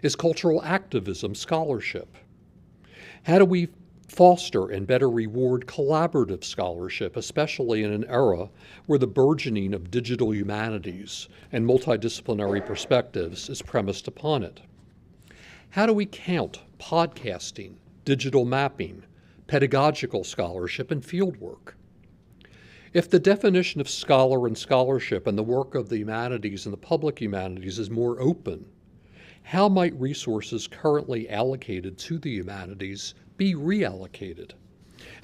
Is cultural activism scholarship? How do we foster and better reward collaborative scholarship, especially in an era where the burgeoning of digital humanities and multidisciplinary perspectives is premised upon it? How do we count podcasting, digital mapping, pedagogical scholarship, and fieldwork? If the definition of scholar and scholarship and the work of the humanities and the public humanities is more open, how might resources currently allocated to the humanities be reallocated?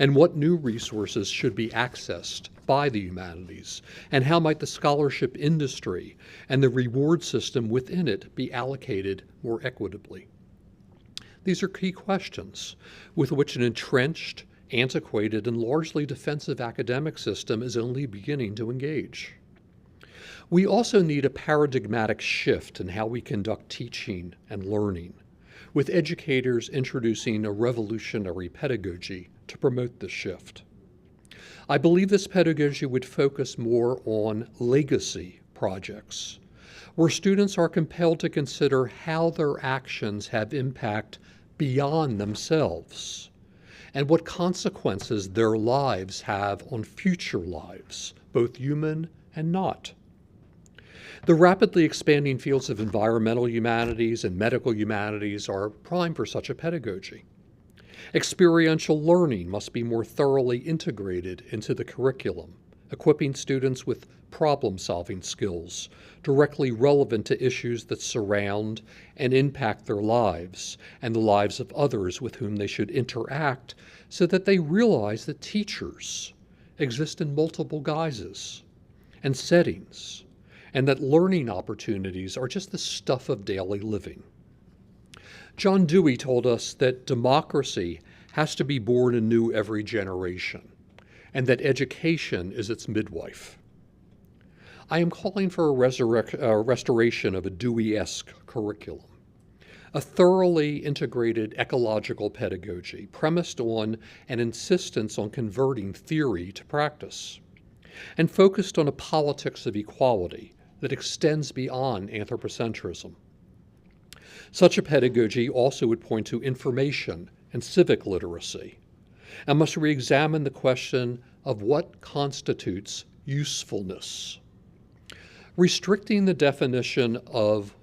And what new resources should be accessed by the humanities? And how might the scholarship industry and the reward system within it be allocated more equitably? These are key questions with which an entrenched, antiquated, and largely defensive academic system is only beginning to engage. We also need a paradigmatic shift in how we conduct teaching and learning, with educators introducing a revolutionary pedagogy to promote this shift. I believe this pedagogy would focus more on legacy projects, where students are compelled to consider how their actions have impact beyond themselves, and what consequences their lives have on future lives, both human and not. The rapidly expanding fields of environmental humanities and medical humanities are prime for such a pedagogy. Experiential learning must be more thoroughly integrated into the curriculum, equipping students with problem-solving skills directly relevant to issues that surround and impact their lives and the lives of others with whom they should interact, so that they realize that teachers exist in multiple guises and settings, and that learning opportunities are just the stuff of daily living. John Dewey told us that democracy has to be born anew every generation, and that education is its midwife. I am calling for a restoration of a Dewey-esque curriculum, a thoroughly integrated ecological pedagogy premised on an insistence on converting theory to practice, and focused on a politics of equality that extends beyond anthropocentrism. Such a pedagogy also would point to information and civic literacy, and must re-examine the question of what constitutes usefulness. Restricting the definition of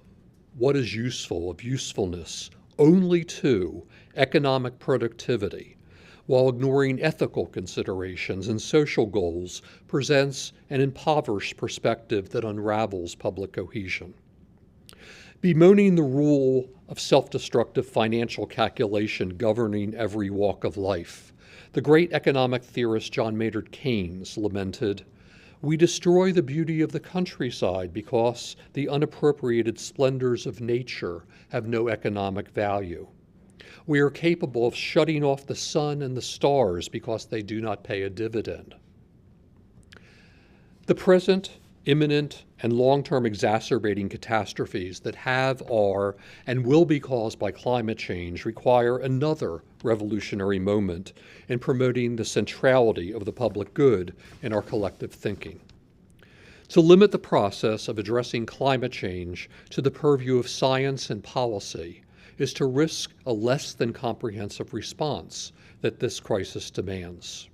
what is useful, of usefulness, only to economic productivity, while ignoring ethical considerations and social goals, presents an impoverished perspective that unravels public cohesion. Bemoaning the rule of self-destructive financial calculation governing every walk of life, the great economic theorist John Maynard Keynes lamented, "We destroy the beauty of the countryside because the unappropriated splendors of nature have no economic value. We are capable of shutting off the sun and the stars because they do not pay a dividend. The present, imminent, and long-term exacerbating catastrophes that have, are, and will be caused by climate change require another revolutionary moment in promoting the centrality of the public good in our collective thinking. To limit the process of addressing climate change to the purview of science and policy is to risk a less than comprehensive response that this crisis demands.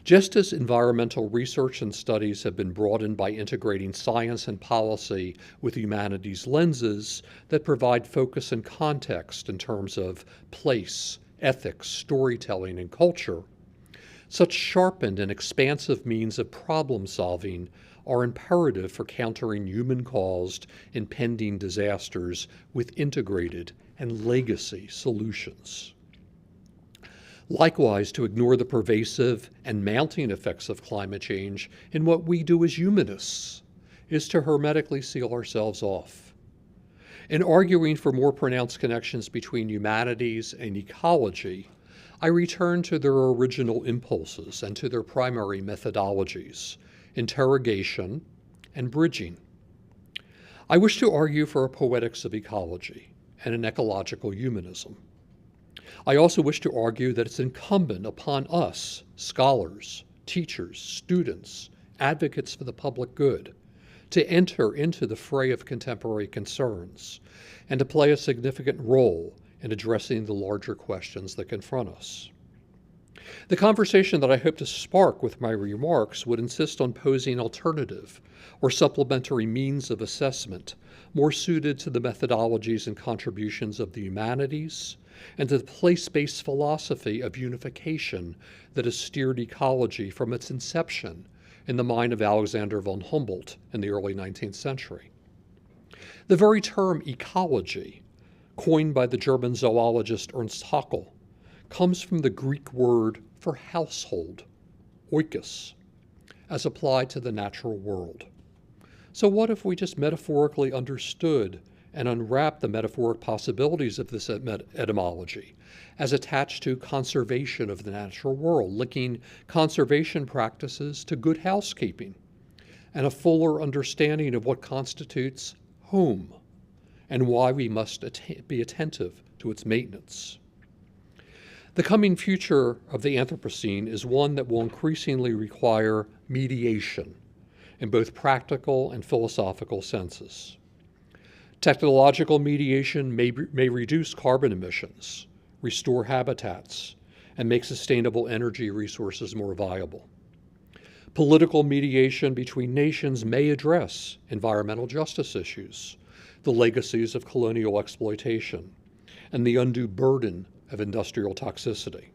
Just as environmental research and studies have been broadened by integrating science and policy with humanities lenses that provide focus and context in terms of place, ethics, storytelling, and culture, such sharpened and expansive means of problem solving are imperative for countering human-caused impending disasters with integrated and legacy solutions. Likewise, to ignore the pervasive and mounting effects of climate change in what we do as humanists is to hermetically seal ourselves off. In arguing for more pronounced connections between humanities and ecology, I return to their original impulses and to their primary methodologies, interrogation and bridging. I wish to argue for a poetics of ecology and an ecological humanism. I also wish to argue that it's incumbent upon us, scholars, teachers, students, advocates for the public good, to enter into the fray of contemporary concerns and to play a significant role in addressing the larger questions that confront us. The conversation that I hope to spark with my remarks would insist on posing alternative or supplementary means of assessment more suited to the methodologies and contributions of the humanities and to the place-based philosophy of unification that has steered ecology from its inception in the mind of Alexander von Humboldt in the early 19th century. The very term ecology, coined by the German zoologist Ernst Haeckel, comes from the Greek word for household, oikos, as applied to the natural world. So what if we just metaphorically understood and unwrapped the metaphoric possibilities of this etymology as attached to conservation of the natural world, linking conservation practices to good housekeeping and a fuller understanding of what constitutes home and why we must be attentive to its maintenance. The coming future of the Anthropocene is one that will increasingly require mediation in both practical and philosophical senses. Technological mediation may reduce carbon emissions, restore habitats, and make sustainable energy resources more viable. Political mediation between nations may address environmental justice issues, the legacies of colonial exploitation, and the undue burden of industrial toxicity.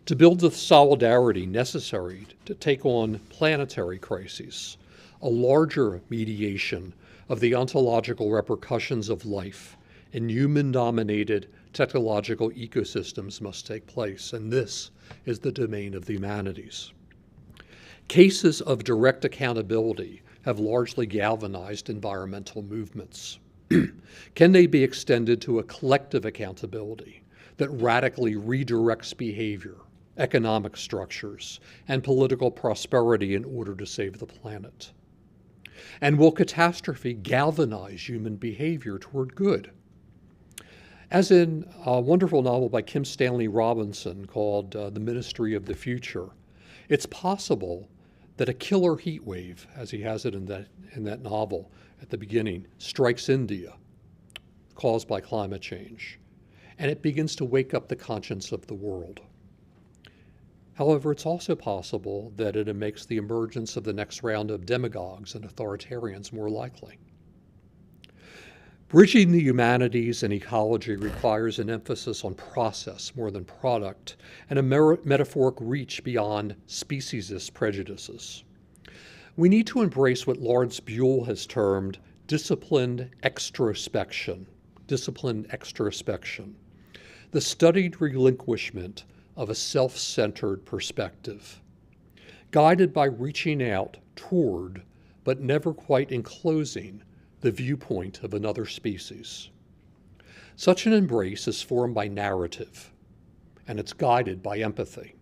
To build the solidarity necessary to take on planetary crises, a larger mediation of the ontological repercussions of life in human-dominated technological ecosystems must take place, and this is the domain of the humanities. Cases of direct accountability have largely galvanized environmental movements. Can they be extended to a collective accountability that radically redirects behavior, economic structures, and political prosperity in order to save the planet? And will catastrophe galvanize human behavior toward good? As in a wonderful novel by Kim Stanley Robinson called The Ministry of the Future, it's possible that a killer heat wave, as he has it in that novel at the beginning, strikes India, caused by climate change, and it begins to wake up the conscience of the world. However, it's also possible that it makes the emergence of the next round of demagogues and authoritarians more likely. Bridging the humanities and ecology requires an emphasis on process more than product and a metaphoric reach beyond speciesist prejudices. We need to embrace what Lawrence Buell has termed disciplined extrospection, the studied relinquishment of a self-centered perspective, guided by reaching out toward, but never quite enclosing, the viewpoint of another species. Such an embrace is formed by narrative, and it's guided by empathy.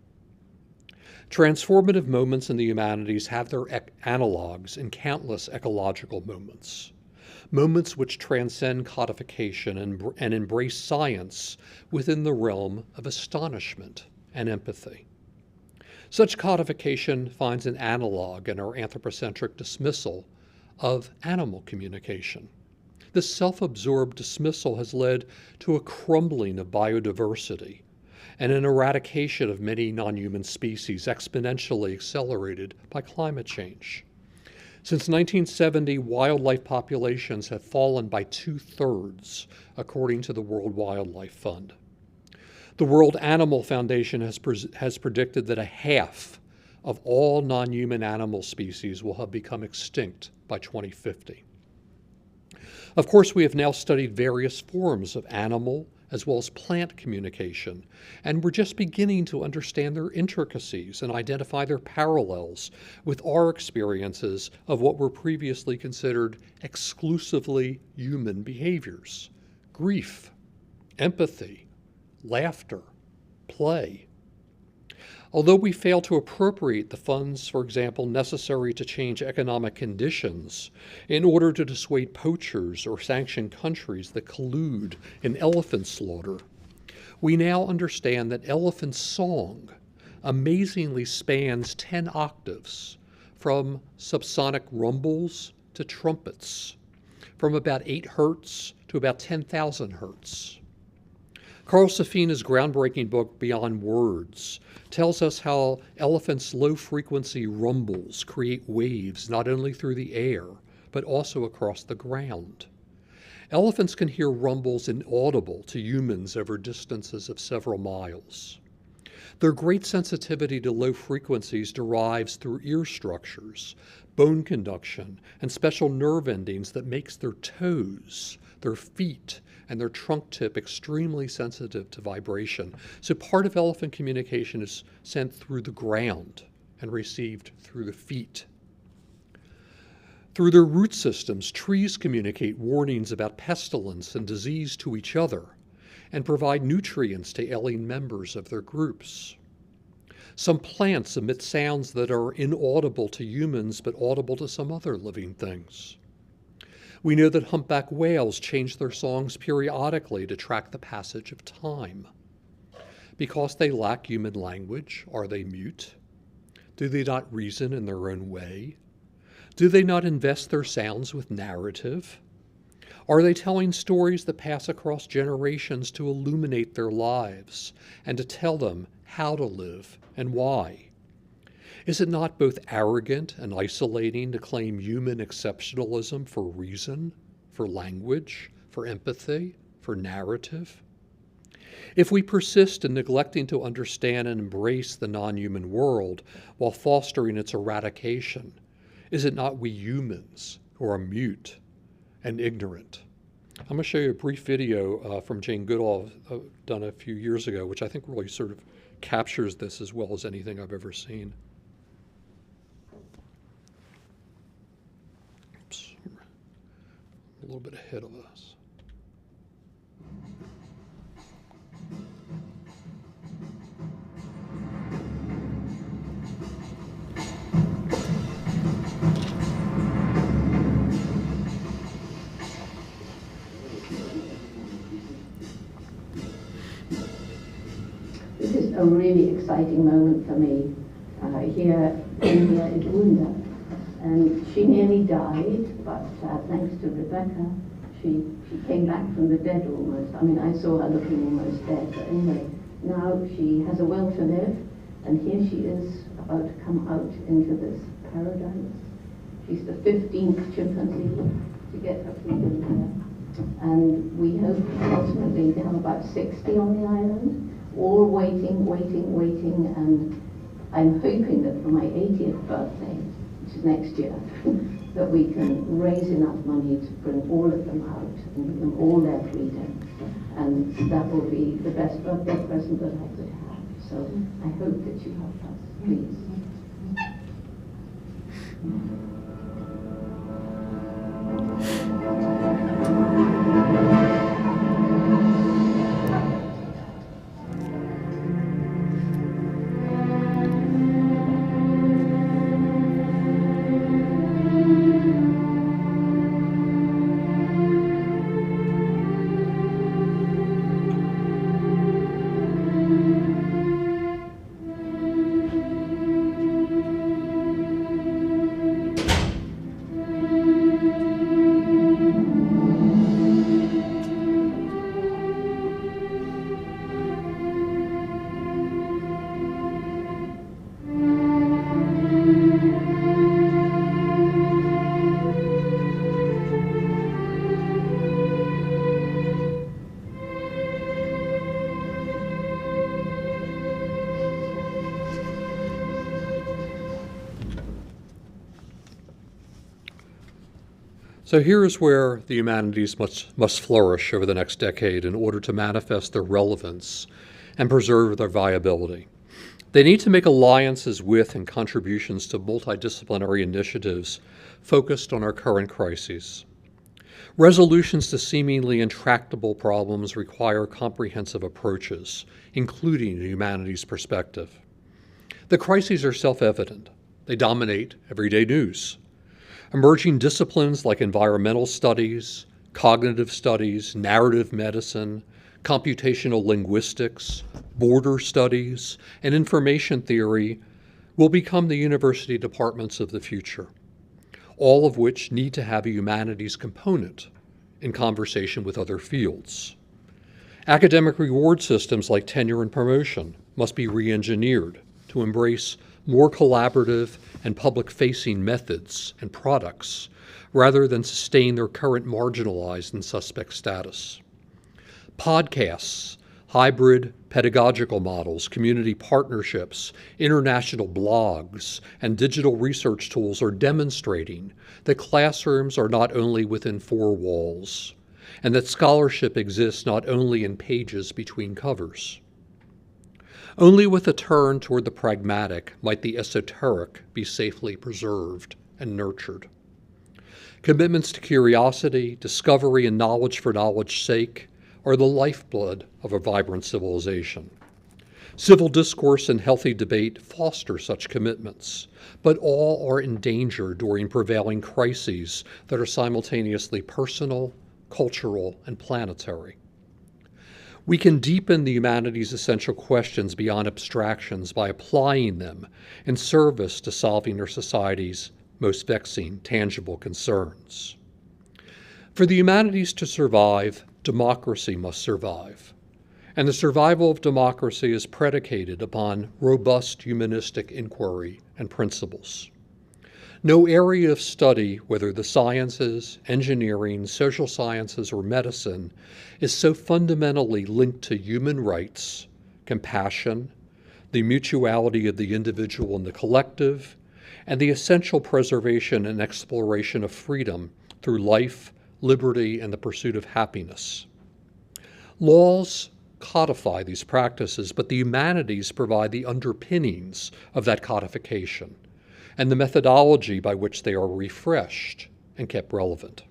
Transformative moments in the humanities have their analogs in countless ecological moments, moments which transcend codification and embrace science within the realm of astonishment and empathy. Such codification finds an analog in our anthropocentric dismissal of animal communication. This self-absorbed dismissal has led to a crumbling of biodiversity and an eradication of many non-human species exponentially accelerated by climate change. Since 1970, wildlife populations have fallen by 2/3, according to the World Wildlife Fund. The World Animal Foundation has predicted that a half of all non-human animal species will have become extinct by 2050. Of course, we have now studied various forms of animal as well as plant communication, and we're just beginning to understand their intricacies and identify their parallels with our experiences of what were previously considered exclusively human behaviors: grief, empathy, laughter, play. Although we fail to appropriate the funds, for example, necessary to change economic conditions in order to dissuade poachers or sanction countries that collude in elephant slaughter, we now understand that elephant song amazingly spans 10 octaves, from subsonic rumbles to trumpets, from about 8 hertz to about 10,000 hertz. Carl Safina's groundbreaking book, Beyond Words, tells us how elephants' low-frequency rumbles create waves not only through the air, but also across the ground. Elephants can hear rumbles inaudible to humans over distances of several miles. Their great sensitivity to low frequencies derives through ear structures, bone conduction, and special nerve endings that makes their toes, their feet, and their trunk tip extremely sensitive to vibration. So part of elephant communication is sent through the ground and received through the feet. Through their root systems, trees communicate warnings about pestilence and disease to each other and provide nutrients to alien members of their groups. Some plants emit sounds that are inaudible to humans but audible to some other living things. We know that humpback whales change their songs periodically to track the passage of time. Because they lack human language, are they mute? Do they not reason in their own way? Do they not invest their sounds with narrative? Are they telling stories that pass across generations to illuminate their lives and to tell them how to live and why? Is it not both arrogant and isolating to claim human exceptionalism for reason, for language, for empathy, for narrative? If we persist in neglecting to understand and embrace the non-human world while fostering its eradication, is it not we humans who are mute and ignorant? I'm going to show you a brief video from Jane Goodall done a few years ago, which I think really sort of captures this as well as anything I've ever seen. Oops, a little bit ahead of us. This is a really exciting moment for me. Here is Wunda, and she nearly died, but thanks to Rebecca, she came back from the dead almost. I mean, I saw her looking almost dead, but anyway, now she has a will to live, and here she is about to come out into this paradise. She's the 15th chimpanzee to get her freedom here, and we hope ultimately to have about 60 on the island, all waiting, and I'm hoping that for my 80th birthday, which is next year, that we can raise enough money to bring all of them out and give them all their freedom. And that will be the best birthday present that I could have. So I hope that you help us, please. So here is where the humanities must flourish over the next decade in order to manifest their relevance and preserve their viability. They need to make alliances with and contributions to multidisciplinary initiatives focused on our current crises. Resolutions to seemingly intractable problems require comprehensive approaches, including a humanities perspective. The crises are self-evident. They dominate everyday news. Emerging disciplines like environmental studies, cognitive studies, narrative medicine, computational linguistics, border studies, and information theory will become the university departments of the future, all of which need to have a humanities component in conversation with other fields. Academic reward systems like tenure and promotion must be re-engineered to embrace more collaborative and public-facing methods and products rather than sustain their current marginalized and suspect status. Podcasts, hybrid pedagogical models, community partnerships, international blogs, and digital research tools are demonstrating that classrooms are not only within four walls, and that scholarship exists not only in pages between covers. Only with a turn toward the pragmatic might the esoteric be safely preserved and nurtured. Commitments to curiosity, discovery, and knowledge for knowledge's sake are the lifeblood of a vibrant civilization. Civil discourse and healthy debate foster such commitments, but all are in danger during prevailing crises that are simultaneously personal, cultural, and planetary. We can deepen the humanities' essential questions beyond abstractions by applying them in service to solving our society's most vexing, tangible concerns. For the humanities to survive, democracy must survive. And the survival of democracy is predicated upon robust humanistic inquiry and principles. No area of study, whether the sciences, engineering, social sciences, or medicine, is so fundamentally linked to human rights, compassion, the mutuality of the individual and the collective, and the essential preservation and exploration of freedom through life, liberty, and the pursuit of happiness. Laws codify these practices, but the humanities provide the underpinnings of that codification and the methodology by which they are refreshed and kept relevant.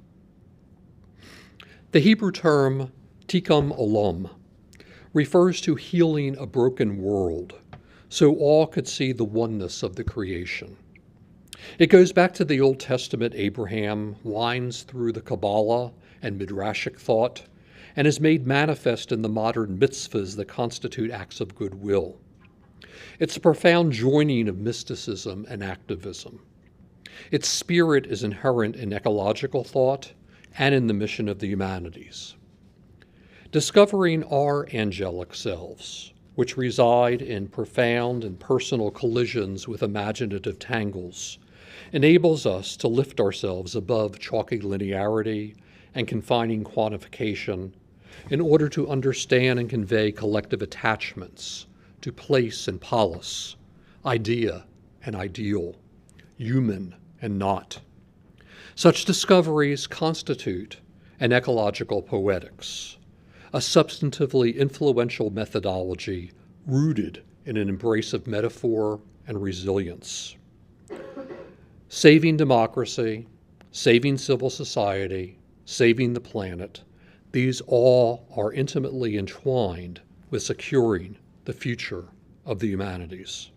The Hebrew term tikkun olam refers to healing a broken world so all could see the oneness of the creation. It goes back to the Old Testament Abraham, winds through the Kabbalah and Midrashic thought, and is made manifest in the modern mitzvahs that constitute acts of goodwill. It's a profound joining of mysticism and activism. Its spirit is inherent in ecological thought and in the mission of the humanities. Discovering our angelic selves, which reside in profound and personal collisions with imaginative tangles, enables us to lift ourselves above chalky linearity and confining quantification in order to understand and convey collective attachments to place and polis, idea and ideal, human and not. Such discoveries constitute an ecological poetics, a substantively influential methodology rooted in an embrace of metaphor and resilience. Saving democracy, saving civil society, saving the planet, these all are intimately entwined with securing the future of the humanities.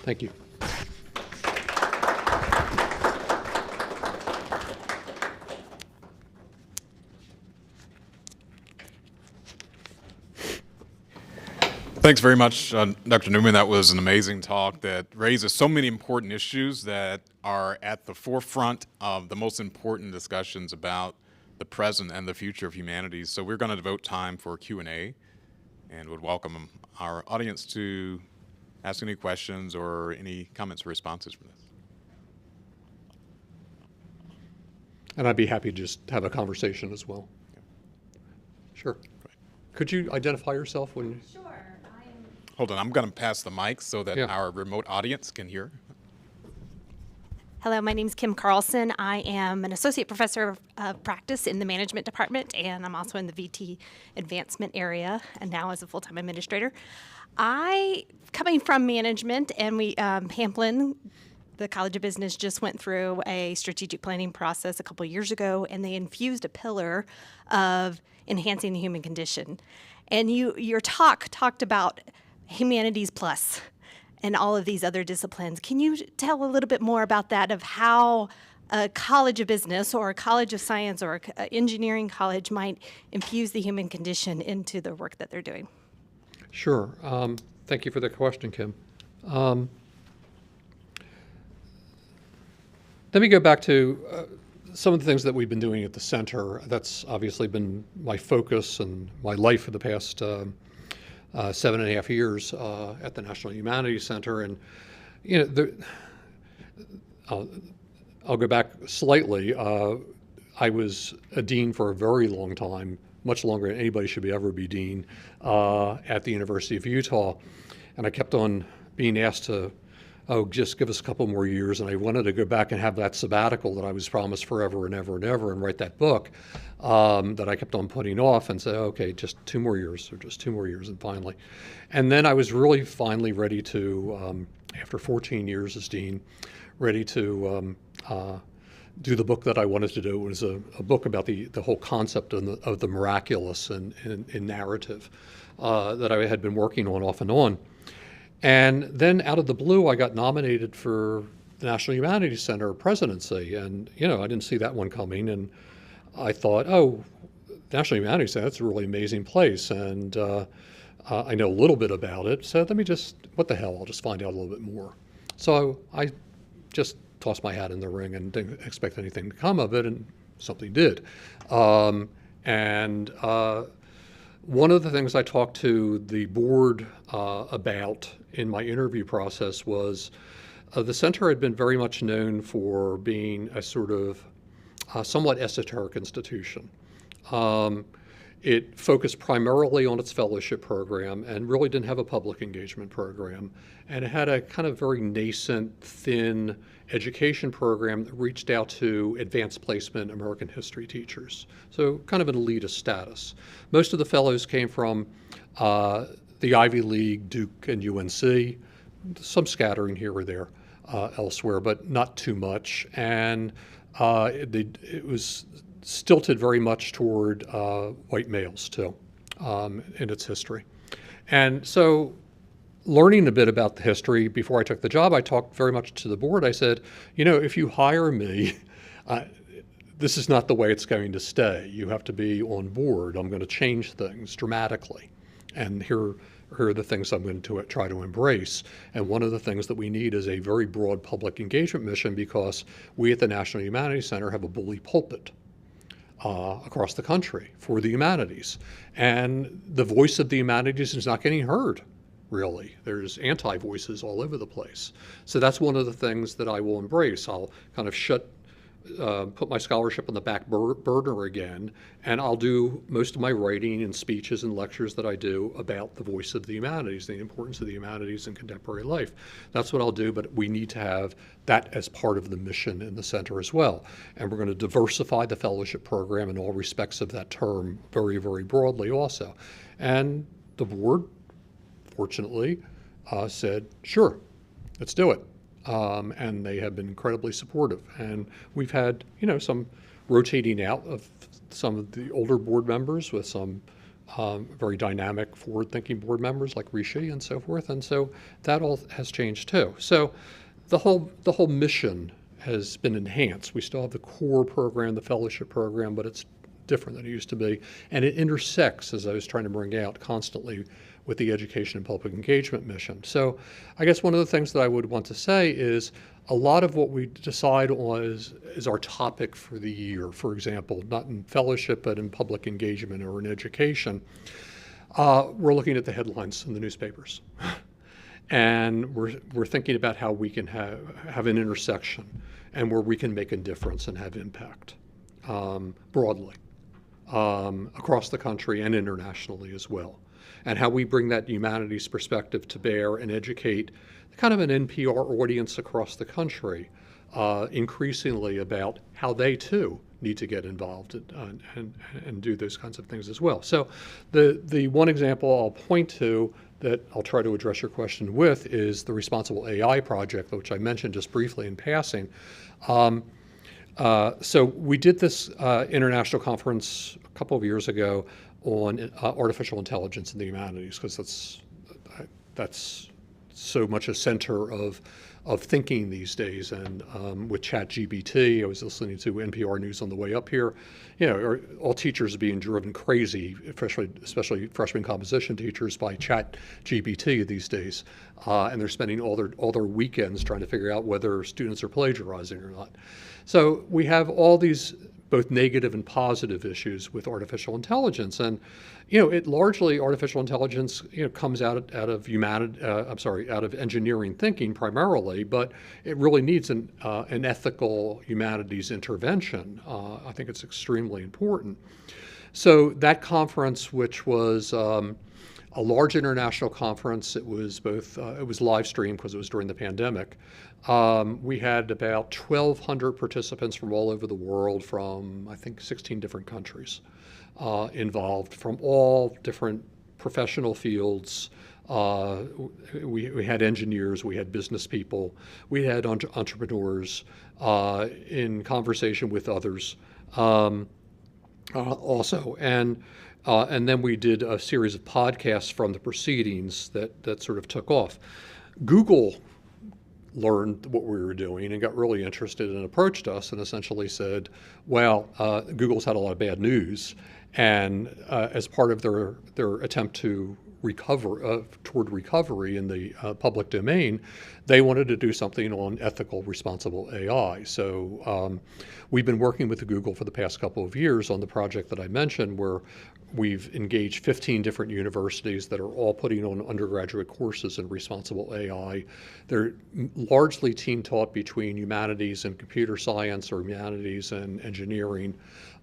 Thank you. Thanks very much, Dr. Newman. That was an amazing talk that raises so many important issues that are at the forefront of the most important discussions about the present and the future of humanities. So we're going to devote time for Q&A and would welcome our audience to ask any questions or any comments or responses from this. And I'd be happy to just have a conversation as well. Sure. Could you identify yourself when? Sure. Hold on, I'm going to pass the mic so that Yeah. our remote audience can hear. Hello, my name is Kim Carlson. I am an associate professor of practice in the management department, and I'm also in the VT advancement area, and now as a full-time administrator. Coming from management, and Pamplin, the College of Business, just went through a strategic planning process a couple years ago, and they infused a pillar of enhancing the human condition. And your talk talked about Humanities Plus and all of these other disciplines. Can you tell a little bit more about that, of how a College of Business or a College of Science or an engineering college might infuse the human condition into the work that they're doing? Sure. Thank you for the question, Kim. Let me go back to some of the things that we've been doing at the center. That's obviously been my focus and my life for the past 7.5 years at the National Humanities Center. And, you know, I'll go back slightly. I was a dean for a very long time, much longer than anybody should ever be dean at the University of Utah. And I kept on being asked to, just give us a couple more years. And I wanted to go back and have that sabbatical that I was promised forever and ever and ever, and write that book that I kept on putting off, and say, okay, just 2 more years, or just 2 more years, and finally. And then I was really finally ready to, after 14 years as dean, ready to do the book that I wanted to do. It was a book about the whole concept of the miraculous in narrative that I had been working on off and on. And then out of the blue, I got nominated for the National Humanities Center presidency. And, you know, I didn't see that one coming. And I thought, oh, National Humanities Center, that's a really amazing place. And I know a little bit about it. So let me just, what the hell, I'll just find out a little bit more. So I just tossed my hat in the ring and didn't expect anything to come of it, and something did. One of the things I talked to the board about in my interview process was the center had been very much known for being a sort of somewhat esoteric institution. It focused primarily on its fellowship program and really didn't have a public engagement program. And it had a kind of very nascent, thin education program that reached out to advanced placement American history teachers. So kind of an elitist status. Most of the fellows came from the Ivy League, Duke, and UNC, some scattering here or there elsewhere, but not too much. And it was stilted very much toward white males too in its history. And so learning a bit about the history before I took the job, I talked very much to the board. I said, you know, if you hire me, this is not the way it's going to stay. You have to be on board. I'm going to change things dramatically. And here are the things I'm going to try to embrace. And one of the things that we need is a very broad public engagement mission, because we at the National Humanities Center have a bully pulpit across the country for the humanities. And the voice of the humanities is not getting heard, really. There's anti-voices all over the place. So that's one of the things that I will embrace. I'll kind of put my scholarship on the back burner again, and I'll do most of my writing and speeches and lectures that I do about the voice of the humanities, the importance of the humanities in contemporary life. That's what I'll do, but we need to have that as part of the mission in the center as well. And we're going to diversify the fellowship program in all respects of that term very, very broadly also. And the board, fortunately, said, sure, let's do it. And they have been incredibly supportive. And we've had, you know, some rotating out of some of the older board members with some very dynamic, forward-thinking board members like Rishi and so forth. And so that all has changed too. So the whole mission has been enhanced. We still have the core program, the fellowship program, but it's different than it used to be. And it intersects, as I was trying to bring out, constantly with the education and public engagement mission. So I guess one of the things that I would want to say is a lot of what we decide on is our topic for the year. For example, not in fellowship, but in public engagement or in education, we're looking at the headlines in the newspapers. And we're thinking about how we can have an intersection and where we can make a difference and have impact. broadly across the country and internationally as well, and how we bring that humanities perspective to bear and educate kind of an NPR audience across the country increasingly about how they too need to get involved and do those kinds of things as well. So the one example I'll point to that I'll try to address your question with is the Responsible AI project, which I mentioned just briefly in passing. So we did this international conference a couple of years ago on artificial intelligence in the humanities, because that's so much a center of thinking these days. And with ChatGPT, I was listening to NPR News on the way up here. You know, all teachers are being driven crazy, especially freshman composition teachers, by ChatGPT these days, and they're spending all their weekends trying to figure out whether students are plagiarizing or not. So we have all these both negative and positive issues with artificial intelligence, and largely artificial intelligence comes out of out of engineering thinking primarily, but it really needs an ethical humanities intervention. I think it's extremely important. So that conference, which was a large international conference, it was live streamed because it was during the pandemic. We had about 1,200 participants from all over the world, from I think 16 different countries involved, from all different professional fields. We had engineers, we had business people, we had entrepreneurs in conversation with others also. And then we did a series of podcasts from the proceedings that sort of took off. Google learned what we were doing and got really interested and approached us and essentially said, well, Google's had a lot of bad news, and as part of their attempt to recover toward recovery in the public domain, they wanted to do something on ethical, responsible AI. So we've been working with Google for the past couple of years on the project that I mentioned, where we've engaged 15 different universities that are all putting on undergraduate courses in responsible AI. They're largely team taught between humanities and computer science, or humanities and engineering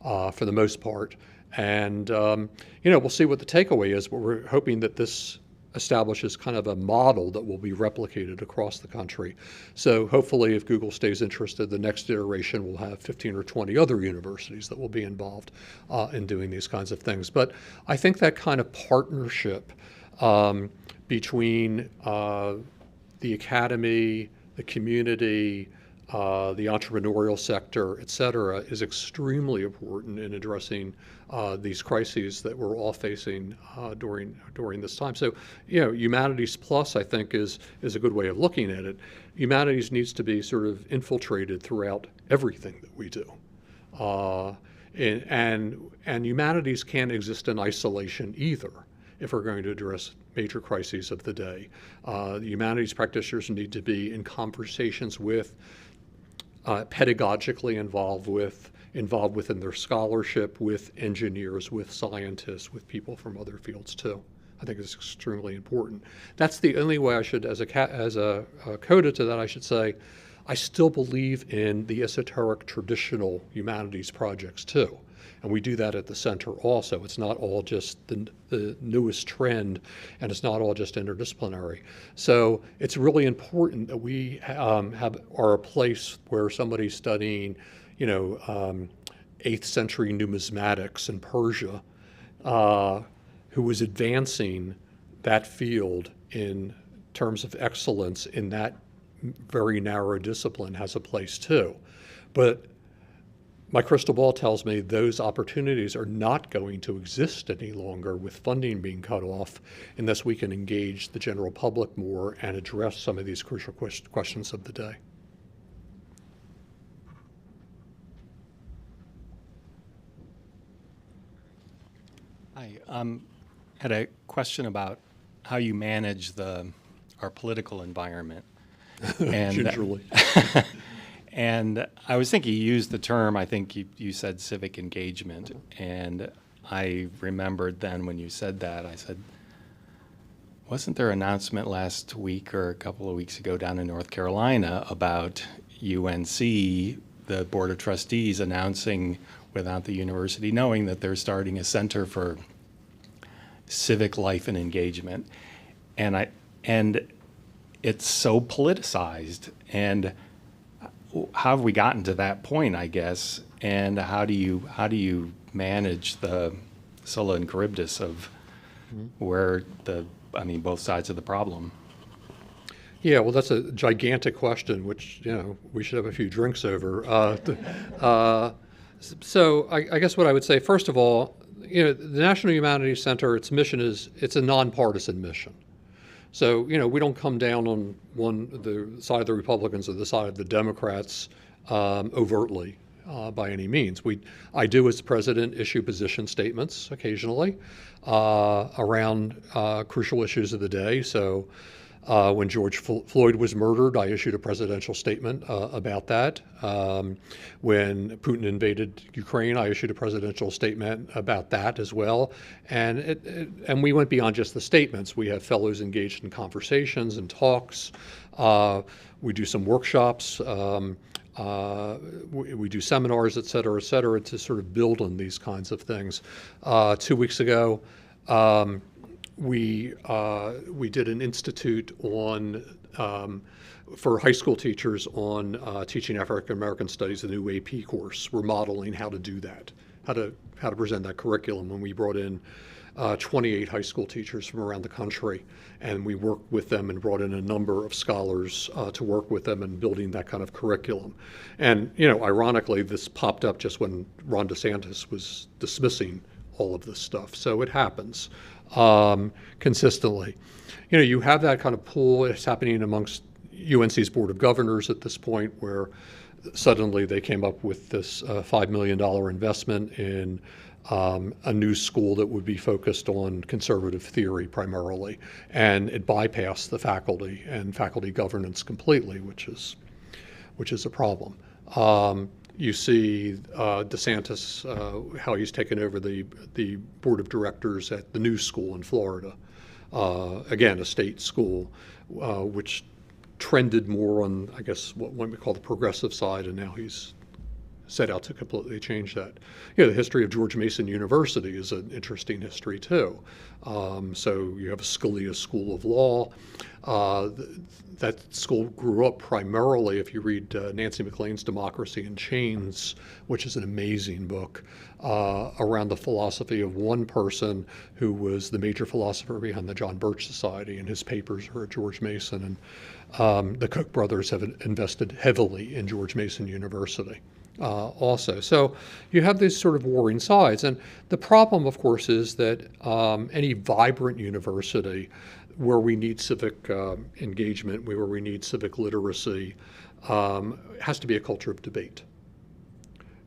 for the most part. And we'll see what the takeaway is, but we're hoping that this establishes kind of a model that will be replicated across the country. So hopefully, if Google stays interested, the next iteration will have 15 or 20 other universities that will be involved in doing these kinds of things. But I think that kind of partnership between the academy, the community, the entrepreneurial sector, et cetera, is extremely important in addressing these crises that we're all facing during this time. So, Humanities Plus, I think, is a good way of looking at it. Humanities needs to be sort of infiltrated throughout everything that we do. And humanities can't exist in isolation either if we're going to address major crises of the day. The humanities practitioners need to be in conversations with, pedagogically involved within their scholarship, with engineers, with scientists, with people from other fields too. I think it's extremely important. That's the only way I should, as a coda to that, I should say, I still believe in the esoteric traditional humanities projects too. And we do that at the center also. It's not all just the newest trend, and it's not all just interdisciplinary. So it's really important that we are a place where somebody's studying, 8th century numismatics in Persia, who was advancing that field in terms of excellence in that very narrow discipline, has a place too. But my crystal ball tells me those opportunities are not going to exist any longer, with funding being cut off, unless we can engage the general public more and address some of these crucial questions of the day. Hi, had a question about how you manage our political environment. And, gingerly. And I was thinking, you used the term, I think you said civic engagement, and I remembered then when you said that, I said, wasn't there an announcement last week or a couple of weeks ago down in North Carolina about UNC, the Board of Trustees, announcing without the university knowing that they're starting a center for civic life and engagement. And it's so politicized. And how have we gotten to that point, I guess? And how do you manage the Scylla and Charybdis of where both sides of the problem? Yeah, well, that's a gigantic question, which, we should have a few drinks over. So I guess what I would say, first of all, the National Humanities Center, its mission it's a nonpartisan mission. So, we don't come down on the side of the Republicans or the side of the Democrats overtly by any means. I do, as the president, issue position statements occasionally around crucial issues of the day. So when George Floyd was murdered, I issued a presidential statement about that. When Putin invaded Ukraine, I issued a presidential statement about that as well. And we went beyond just the statements. We have fellows engaged in conversations and talks. We do some workshops. We do seminars, et cetera, to sort of build on these kinds of things. 2 weeks ago, we did an institute for high school teachers on teaching African American studies, a new AP course. We're modeling how to do that, how to present that curriculum. And we brought in 28 high school teachers from around the country, and we worked with them and brought in a number of scholars to work with them in building that kind of curriculum. And ironically, this popped up just when Ron DeSantis was dismissing all of this stuff. So it happens consistently. You have that kind of pool. It's happening amongst UNC's Board of Governors at this point, where suddenly they came up with this $5 million investment in a new school that would be focused on conservative theory primarily. And it bypassed the faculty and faculty governance completely, which is a problem. You see DeSantis, how he's taken over the board of directors at the new school in Florida. Again, a state school, which trended more on, I guess, what we call the progressive side, and now he's set out to completely change that. The history of George Mason University is an interesting history too. So you have a Scalia School of Law. That school grew up primarily, if you read Nancy McLean's Democracy in Chains, which is an amazing book, around the philosophy of one person who was the major philosopher behind the John Birch Society, and his papers are at George Mason. And the Koch brothers have invested heavily in George Mason University. Also. So you have these sort of warring sides. And the problem, of course, is that any vibrant university where we need civic engagement, where we need civic literacy, has to be a culture of debate.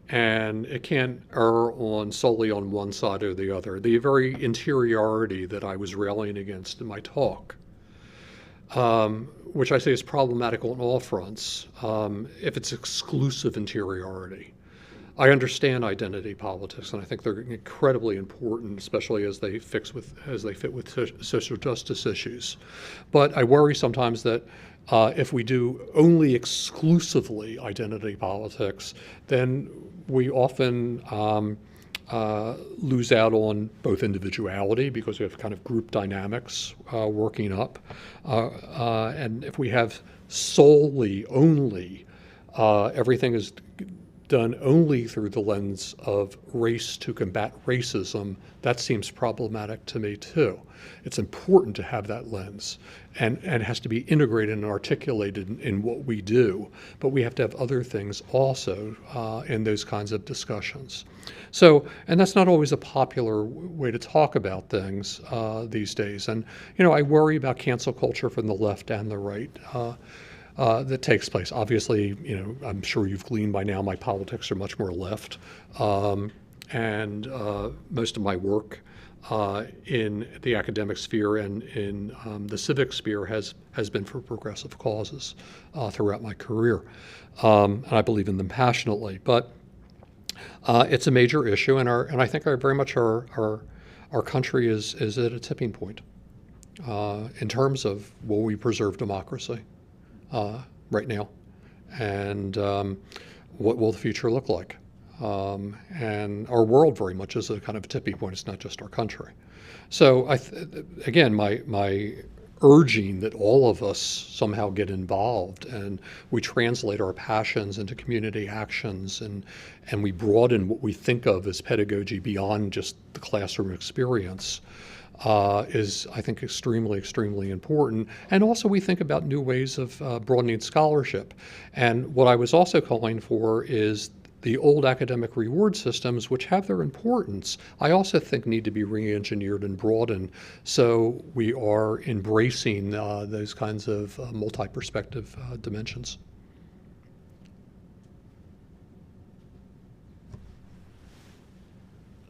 And it can't err solely on one side or the other. The very interiority that I was railing against in my talk, which I say is problematical on all fronts, if it's exclusive interiority. I understand identity politics, and I think they're incredibly important, especially as they fit with social justice issues. But I worry sometimes that if we do only exclusively identity politics, then we often lose out on both individuality, because we have kind of group dynamics working up. And if we have only, everything is done only through the lens of race to combat racism, that seems problematic to me too. It's important to have that lens, and it has to be integrated and articulated in what we do, but we have to have other things also in those kinds of discussions. So, and that's not always a popular way to talk about things these days. And, I worry about cancel culture from the left and the right. That takes place. Obviously, I'm sure you've gleaned by now, my politics are much more left. And most of my work in the academic sphere and in the civic sphere has been for progressive causes throughout my career. And I believe in them passionately. But it's a major issue, and I think very much our country is at a tipping point in terms of will we preserve democracy right now, and what will the future look like? and our world very much is a kind of a tipping point. It's not just our country. So again, my urging that all of us somehow get involved and we translate our passions into community actions and we broaden what we think of as pedagogy beyond just the classroom experience is, I think, extremely, extremely important. And also we think about new ways of broadening scholarship. And what I was also calling for is the old academic reward systems, which have their importance, I also think need to be re-engineered and broadened so we are embracing those kinds of multi-perspective dimensions.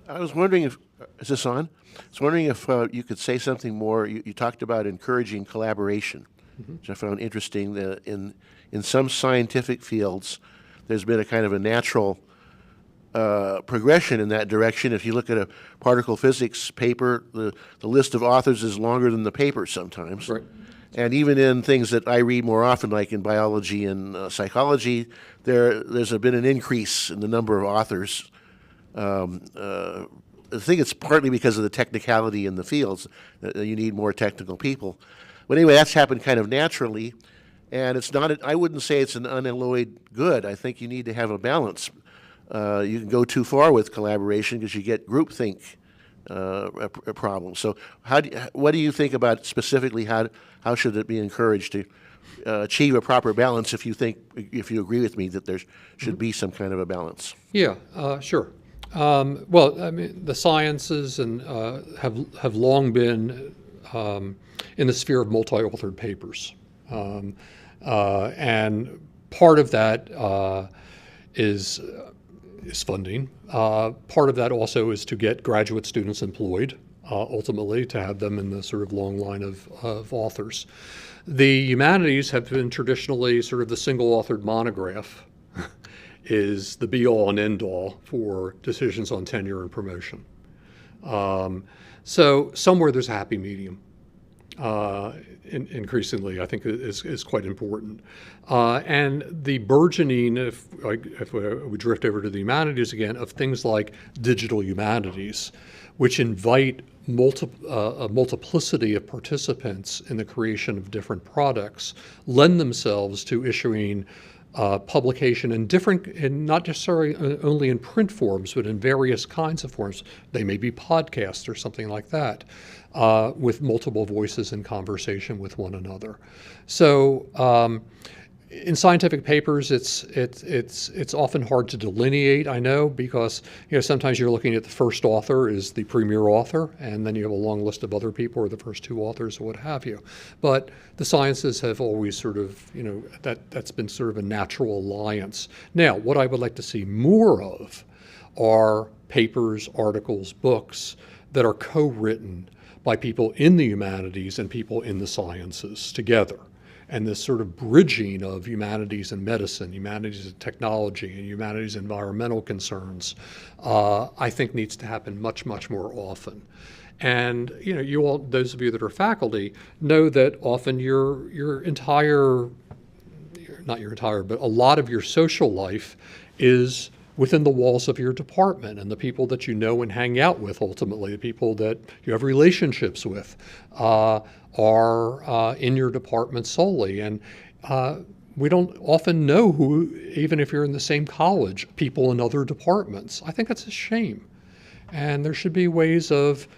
I was wondering if, is this on? I was wondering if you could say something more. You talked about encouraging collaboration, which I found interesting. In some scientific fields, there's been a kind of a natural progression in that direction. If you look at a particle physics paper, the list of authors is longer than the paper sometimes. Right. And even in things that I read more often, like in biology and psychology, there's been an increase in the number of authors. I think it's partly because of the technicality in the fields. You need more technical people. But anyway, that's happened kind of naturally. And it's not, I wouldn't say it's an unalloyed good. I think you need to have a balance. You can go too far with collaboration because you get groupthink problems. So what do you think about specifically how should it be encouraged to achieve a proper balance if you agree with me that there should be some kind of a balance? Yeah, sure. Well, I mean, the sciences and have long been in the sphere of multi-authored papers. And part of that is funding. Part of that also is to get graduate students employed, ultimately, to have them in the sort of long line of authors. The humanities have been traditionally sort of the single-authored monograph is the be-all and end-all for decisions on tenure and promotion. So somewhere there's a happy medium. Increasingly, I think is quite important. And the burgeoning, if we drift over to the humanities again, of things like digital humanities, which invite a multiplicity of participants in the creation of different products, lend themselves to issuing publication in different, and not necessarily only in print forms, but in various kinds of forms. They may be podcasts or something like that, with multiple voices in conversation with one another. So in scientific papers, it's often hard to delineate, I know, because sometimes you're looking at the first author is the premier author, and then you have a long list of other people, or the first two authors, or what have you. But the sciences have always sort of, that's been sort of a natural alliance. Now, what I would like to see more of are papers, articles, books that are co-written by people in the humanities and people in the sciences together. And this sort of bridging of humanities and medicine, humanities and technology, and humanities and environmental concerns, I think needs to happen much, much more often. And you all, those of you that are faculty, know that often your entire, not your entire, but a lot of your social life is within the walls of your department, and the people that you know and hang out with, ultimately, the people that you have relationships with, are in your department solely. And we don't often know who, even if you're in the same college, people in other departments. I think that's a shame. And there should be ways of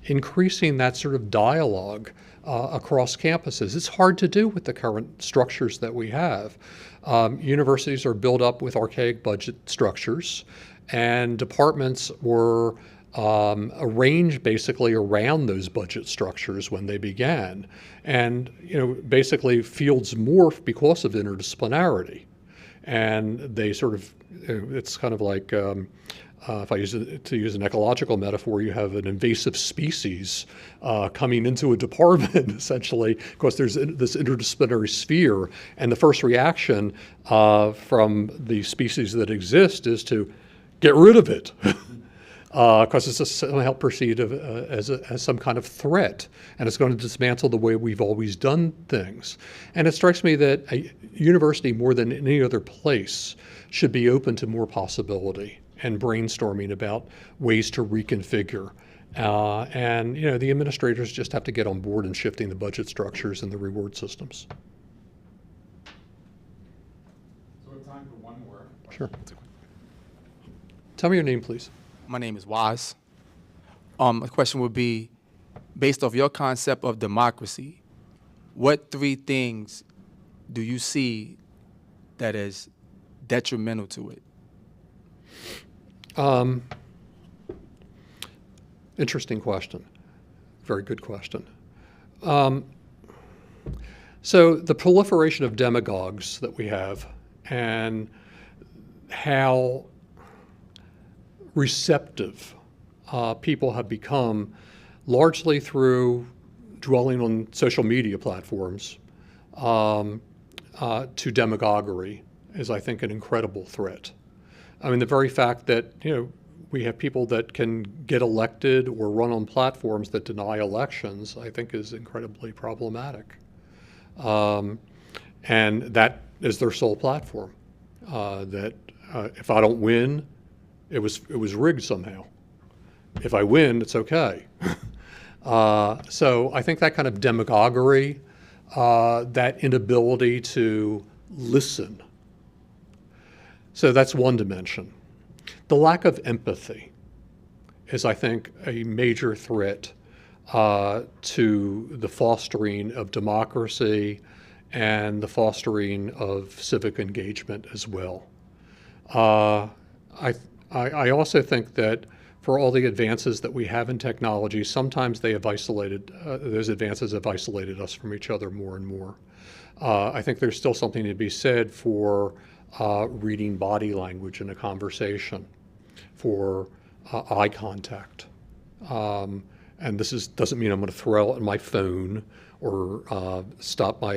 increasing that sort of dialogue across campuses. It's hard to do with the current structures that we have. Universities are built up with archaic budget structures, and departments were arranged basically around those budget structures when they began. And basically fields morph because of interdisciplinarity. And they sort of, it's kind of like, if I use an ecological metaphor, you have an invasive species coming into a department, essentially, because there's this interdisciplinary sphere, and the first reaction from the species that exist is to get rid of it. because it's somehow perceived as some kind of threat, and it's going to dismantle the way we've always done things. And it strikes me that a university, more than any other place, should be open to more possibility and brainstorming about ways to reconfigure. And the administrators just have to get on board in shifting the budget structures and the reward systems. So we have time for one more. Sure. Tell me your name, please. My name is Waz. The question would be, based off your concept of democracy, what 3 things do you see that is detrimental to it? Interesting question. Very good question. So the proliferation of demagogues that we have and how receptive people have become largely through dwelling on social media platforms to demagoguery is, I think, an incredible threat. I mean, the very fact that, we have people that can get elected or run on platforms that deny elections, I think is incredibly problematic. And that is their sole platform, that if I don't win, it was rigged somehow. If I win, it's okay. So I think that kind of demagoguery, that inability to listen. So that's one dimension. The lack of empathy is, I think, a major threat to the fostering of democracy and the fostering of civic engagement as well. I also think that for all the advances that we have in technology, sometimes they have isolated, those advances have isolated us from each other more and more. I think there's still something to be said for reading body language in a conversation, for eye contact. And this doesn't mean I'm going to throw out my phone or stop my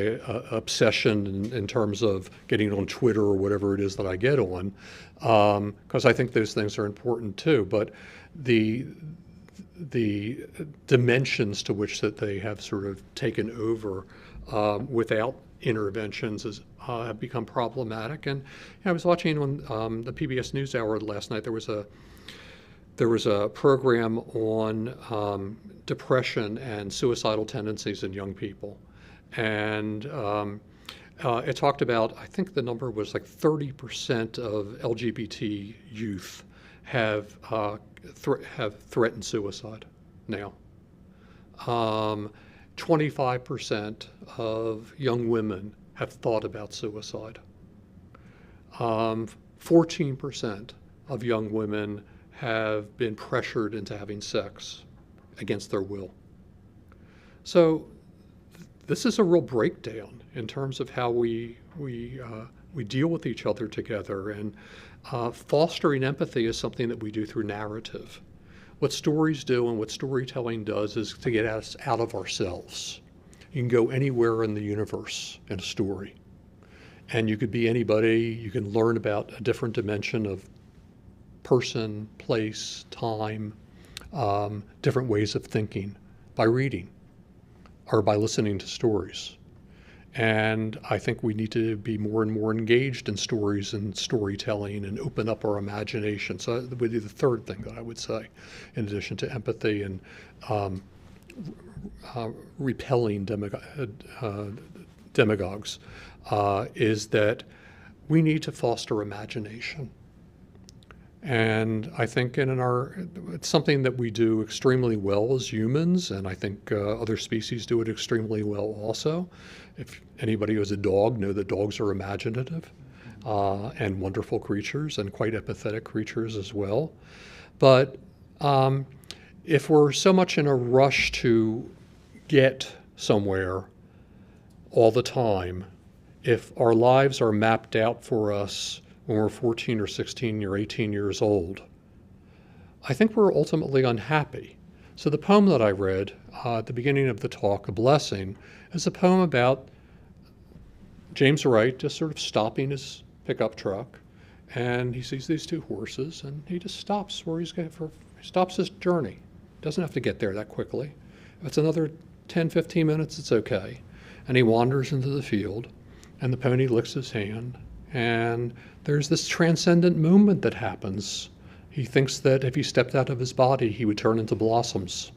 obsession in terms of getting on Twitter or whatever it is that I get on, because I think those things are important too. But the dimensions to which that they have sort of taken over without interventions have become problematic. And I was watching on the PBS NewsHour last night. There was a program on depression and suicidal tendencies in young people. And it talked about, I think the number was like 30% of LGBT youth have threatened suicide now. 25% of young women have thought about suicide. 14% of young women have been pressured into having sex against their will. So this is a real breakdown in terms of how we deal with each other together. And fostering empathy is something that we do through narrative. What stories do and what storytelling does is to get us out of ourselves. You can go anywhere in the universe in a story. And you could be anybody. You can learn about a different dimension of person, place, time, different ways of thinking by reading or by listening to stories. And I think we need to be more and more engaged in stories and storytelling and open up our imagination. So that would be the third thing that I would say, in addition to empathy and repelling demagogues, is that we need to foster imagination. And I think it's something that we do extremely well as humans, and I think other species do it extremely well also. If anybody who has a dog know that dogs are imaginative and wonderful creatures and quite empathetic creatures as well. But if we're so much in a rush to get somewhere all the time, if our lives are mapped out for us when we're 14 or 16 or 18 years old, I think we're ultimately unhappy. So the poem that I read at the beginning of the talk, A Blessing, is a poem about James Wright just sort of stopping his pickup truck and he sees these two horses, and he just stops where he's going stops his journey. Doesn't have to get there that quickly. If it's another 10, 15 minutes, it's okay. And he wanders into the field, and the pony licks his hand, and there's this transcendent movement that happens. He thinks that if he stepped out of his body, he would turn into blossoms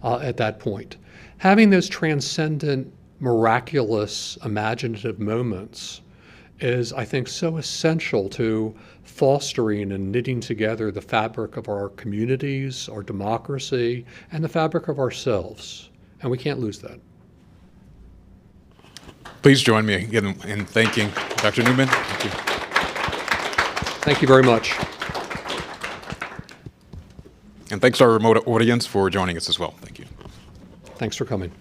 at that point. Having those transcendent, miraculous, imaginative moments is, I think, so essential to fostering and knitting together the fabric of our communities, our democracy, and the fabric of ourselves. And we can't lose that. Please join me again in thanking Dr. Newman. Thank you. Thank you very much. And thanks to our remote audience for joining us as well. Thank you. Thanks for coming.